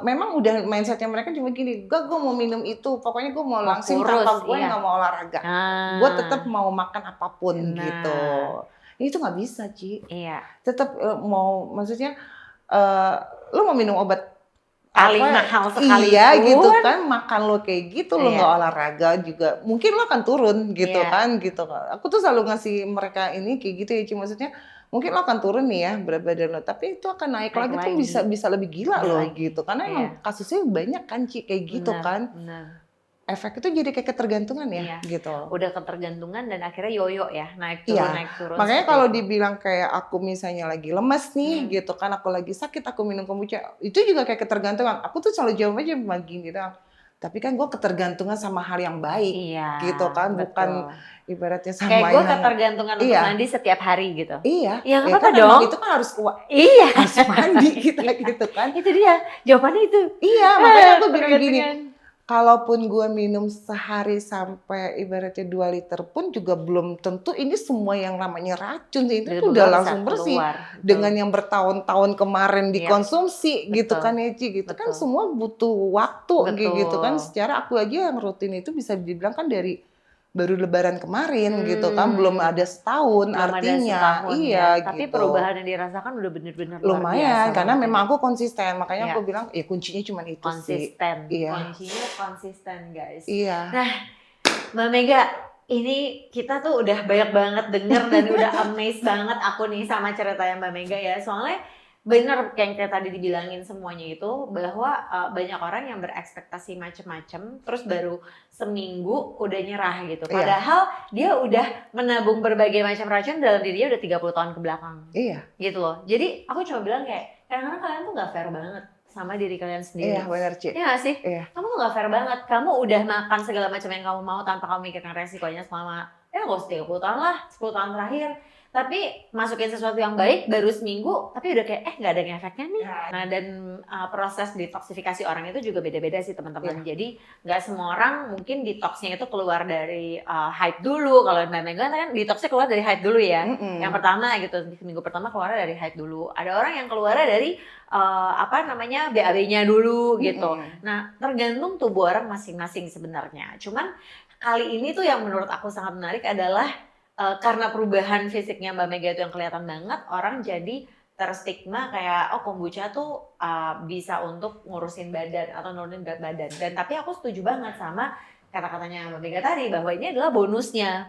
memang udah mindsetnya mereka cuma gini, gue mau minum itu, pokoknya gue mau langsing tanpa gue nggak mau olahraga. Gue tetap mau makan apapun gitu. Itu nggak bisa Ci. Iya. Tetap maksudnya lo mau minum obat paling mahal sekali gitu kan, makan lo kayak gitu, lo nggak olahraga juga, mungkin lo akan turun gitu kan, gitu. Aku tuh selalu ngasih mereka ini kayak gitu ya Ci, maksudnya mungkin lo akan turun nih ya berat badan lo, tapi itu akan naik lagi tuh bisa lebih gila lo gitu, karena emang kasusnya banyak kan Ci kayak gitu kan. Efek itu jadi kayak ketergantungan ya gitu. Udah ketergantungan dan akhirnya yoyo ya, naik turun. Makanya kalau dibilang kayak aku misalnya lagi lemes nih gitu kan, aku lagi sakit, aku minum kombucha, itu juga kayak ketergantungan. Aku tuh selalu jawab aja begini dong. Tapi kan gue ketergantungan sama hal yang baik gitu kan, bukan ibaratnya sama kayak gue ketergantungan untuk mandi setiap hari gitu. Iya. Ya nggak apa-apa dong. Itu kan harus kuat. Iya. Harus mandi kita gitu kan. Itu dia jawabannya itu. Iya, makanya aku bilang gini. Kalaupun gue minum sehari sampai ibaratnya 2 liter pun juga belum tentu ini semua yang namanya racun sih. Itu udah langsung bersih. Dengan yang bertahun-tahun kemarin dikonsumsi gitu kan ya Ci. Gitu kan semua butuh waktu gitu kan. Secara aku aja yang rutin itu bisa dibilang kan dari baru lebaran kemarin gitu kan, belum ada setahun artinya. Iya gitu. Tapi perubahan yang dirasakan udah bener-bener lumayan karena memang aku konsisten, makanya aku bilang ya kuncinya cuma itu konsisten. sih. Kuncinya konsisten guys. Iya. Nah Mbak Mega, ini kita tuh udah banyak banget denger dan udah amazed banget aku nih sama ceritanya Mbak Mega ya, soalnya bener kayak tadi dibilangin semuanya itu bahwa banyak orang yang berekspektasi macem-macem terus baru seminggu udah nyerah gitu. Padahal dia udah menabung berbagai macam racun dalam dirinya udah 30 tahun ke belakang. Iya. Gitu loh. Jadi aku cuma bilang kayak kadang-kadang kalian tuh gak fair banget sama diri kalian sendiri. Iya benar Ci. Iya gak sih? Iya. Kamu tuh gak fair banget. Kamu udah makan segala macam yang kamu mau tanpa kamu mikirkan resikonya selama gak usah 30 tahun lah, 10 tahun terakhir. Tapi masukin sesuatu yang baik baru seminggu, tapi udah kayak nggak ada efeknya nih. Nah dan proses detoksifikasi orang itu juga beda-beda sih teman-teman. Jadi nggak semua orang mungkin detoxnya itu keluar dari hype dulu. Kalau Mbak Mega kan detoxnya keluar dari hype dulu ya. Yang pertama gitu, di minggu pertama keluar dari hype dulu. Ada orang yang keluar dari BAB-nya dulu gitu. Nah tergantung tubuh orang masing-masing sebenarnya. Cuman kali ini tuh yang menurut aku sangat menarik adalah karena perubahan fisiknya Mbak Mega itu yang kelihatan banget, orang jadi terstigma kayak kombucha tuh bisa untuk ngurusin badan atau nurunin berat badan. Dan tapi aku setuju banget sama kata-katanya Mbak Mega tadi bahwa ini adalah bonusnya,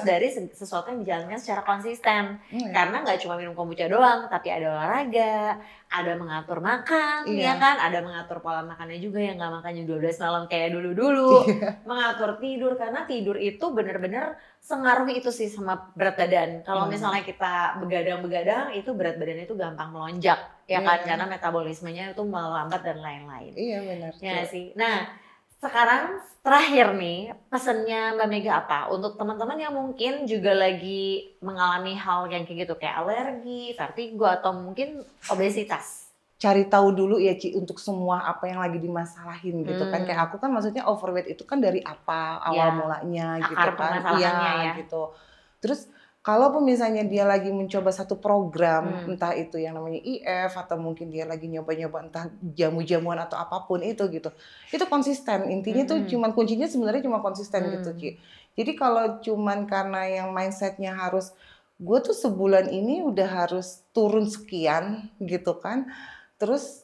dari sesuatu yang dijalankan secara konsisten. Karena nggak cuma minum kombucha doang, tapi ada olahraga, ada mengatur makan, ya kan, ada mengatur pola makannya juga yang nggak makan jam 12 malam kayak dulu-dulu, mengatur tidur karena tidur itu bener-bener sengaruh itu sih sama berat badan. Kalau misalnya kita begadang-begadang, itu berat badan itu gampang melonjak, ya kan, karena metabolismenya itu melambat dan lain-lain. Iya benar. Ya sih. Nah. Sekarang terakhir nih, pesannya Mbak Mega apa? Untuk teman-teman yang mungkin juga lagi mengalami hal yang kayak gitu, kayak alergi, vertigo, atau mungkin obesitas. Cari tahu dulu ya Ci, untuk semua apa yang lagi dimasalahin gitu kan. Kayak aku kan maksudnya overweight itu kan dari apa awal mulanya gitu kan. Iya gitu. Terus kalaupun misalnya dia lagi mencoba satu program, entah itu yang namanya IF atau mungkin dia lagi nyoba-nyoba entah jamu-jamuan atau apapun itu gitu. Itu konsisten, intinya tuh kuncinya sebenarnya cuma konsisten gitu Ci. Jadi kalau cuman karena yang mindsetnya harus, gue tuh sebulan ini udah harus turun sekian gitu kan. Terus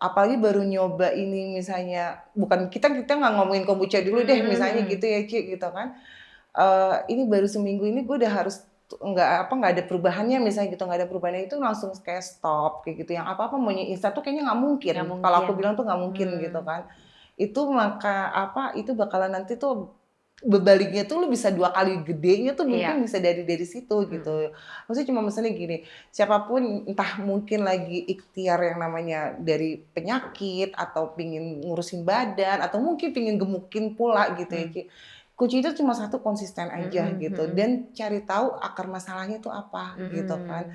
apalagi baru nyoba ini misalnya, bukan kita nggak ngomongin kombucha dulu deh misalnya gitu ya Ci gitu kan. Ini baru seminggu ini gue udah harus nggak ada perubahannya misalnya gitu, nggak ada perubahannya, itu langsung kayak stop kayak gitu. Yang apa maunya instan tuh kayaknya nggak mungkin. Kalau aku bilang tuh nggak mungkin gitu kan. Itu maka itu bakalan nanti tuh bebaliknya tuh lu bisa 2 kali gedenya tuh Iya. mungkin bisa dari situ gitu. Maksudnya cuma misalnya gini, siapapun entah mungkin lagi ikhtiar yang namanya dari penyakit atau pingin ngurusin badan atau mungkin pingin gemukin pula gitu ya Ci. Kunci itu cuma satu, konsisten aja gitu dan cari tahu akar masalahnya itu apa gitu kan.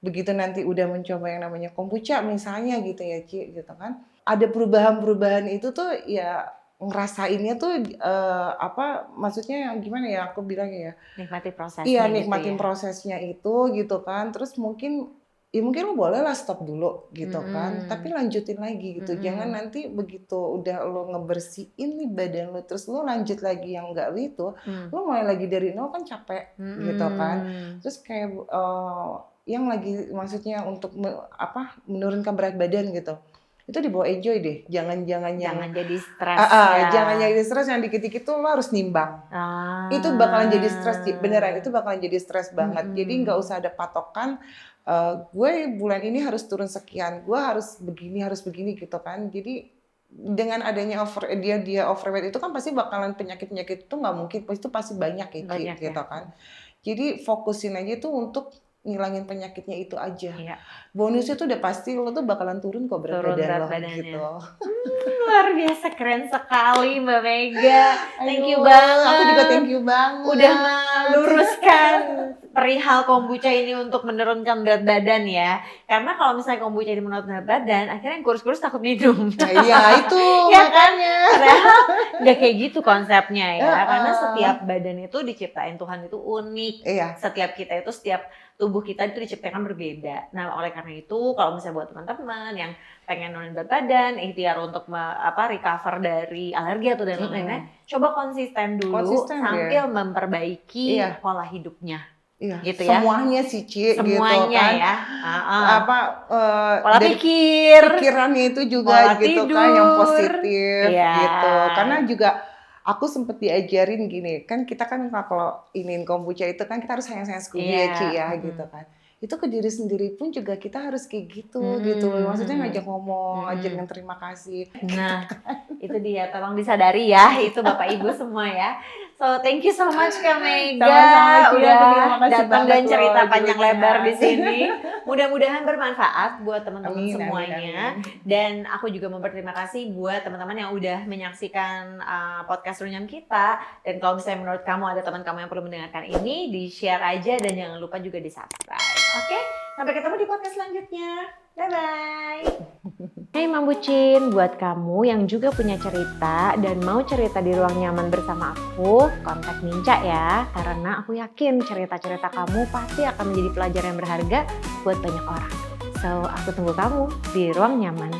Begitu nanti udah mencoba yang namanya kombucha misalnya gitu ya Ci gitu kan. Ada perubahan-perubahan itu tuh ya ngerasainnya tuh maksudnya yang gimana ya aku bilangnya ya. Nikmati prosesnya Iya, gitu nikmatin ya. prosesnya itu gitu kan. Terus mungkin lu bolehlah stop dulu gitu kan. Tapi lanjutin lagi gitu. Jangan nanti begitu udah lo ngebersihin nih badan lo terus lo lanjut lagi yang enggak itu, lo mulai lagi dari nol kan capek gitu kan. Terus kayak yang lagi maksudnya untuk menurunkan berat badan gitu. Itu dibawa enjoy deh, jangan yang Jangan jadi stres jangan jadi stres yang dikit-dikit tuh lo harus nimbang. Itu bakalan jadi stres, beneran itu bakalan jadi stres banget. Jadi nggak usah ada patokan, gue bulan ini harus turun sekian, gue harus begini gitu kan. Jadi dengan adanya dia overweight itu kan pasti bakalan penyakit itu nggak mungkin, itu pasti banyak ya gitu kan. Jadi fokusin aja tuh untuk ngilangin penyakitnya itu aja. Iya. Bonusnya tuh udah pasti lo tuh bakalan turun kok berat badan lo gitu. Luar biasa, keren sekali Mbak Mega. Thank you Aduh, banget. Aku juga thank you banget. Udah meluruskan perihal kombucha ini untuk menurunkan berat badan ya. Karena kalau misalnya kombucha ini menurunkan berat badan, akhirnya yang kurus-kurus takut minum. Nah, iya itu Ya kan? makanya. Padahal nggak kayak gitu konsepnya ya. Karena setiap badan itu diciptain Tuhan itu unik. Iya. Setiap kita itu, setiap tubuh kita itu diciptakan berbeda. Nah, oleh karena itu kalau misalnya buat teman-teman yang pengen nurunin berat badan, ikhtiar untuk recover dari alergi atau dan lain-lainnya, coba konsisten dulu sambil memperbaiki pola hidupnya. Iya, gitu ya. Semuanya sih Ci, semuanya gitu kan. Ya. Pola pikirannya itu juga pola gitu tidur, kan yang positif gitu. Karena juga aku sempet diajarin gini, kan kita kan kalau iniin kombucha itu kan kita harus sayang-sayang Scooby ya Ci ya gitu kan. Itu ke diri sendiri pun juga kita harus kayak gitu gitu. Maksudnya ngajak ngomong, ngajak yang terima kasih. Nah, itu dia, tolong disadari ya, itu Bapak Ibu semua ya. So, thank you so much Kak Mega. Sama-sama, udah datang dan cerita loh, panjang Julia. lebar di sini. Mudah-mudahan bermanfaat buat teman-teman semuanya. Amin. Dan aku juga mau berterima kasih buat teman-teman yang udah menyaksikan podcast Runyam kita. Dan kalau misalnya menurut kamu ada teman kamu yang perlu mendengarkan ini, di-share aja dan jangan lupa juga di-subscribe. Oke, sampai ketemu di podcast selanjutnya. Bye-bye. Hai Mambucin, buat kamu yang juga punya cerita dan mau cerita di ruang nyaman bersama aku, kontak Minca ya. Karena aku yakin cerita-cerita kamu pasti akan menjadi pelajaran yang berharga buat banyak orang. So, aku tunggu kamu di ruang nyaman.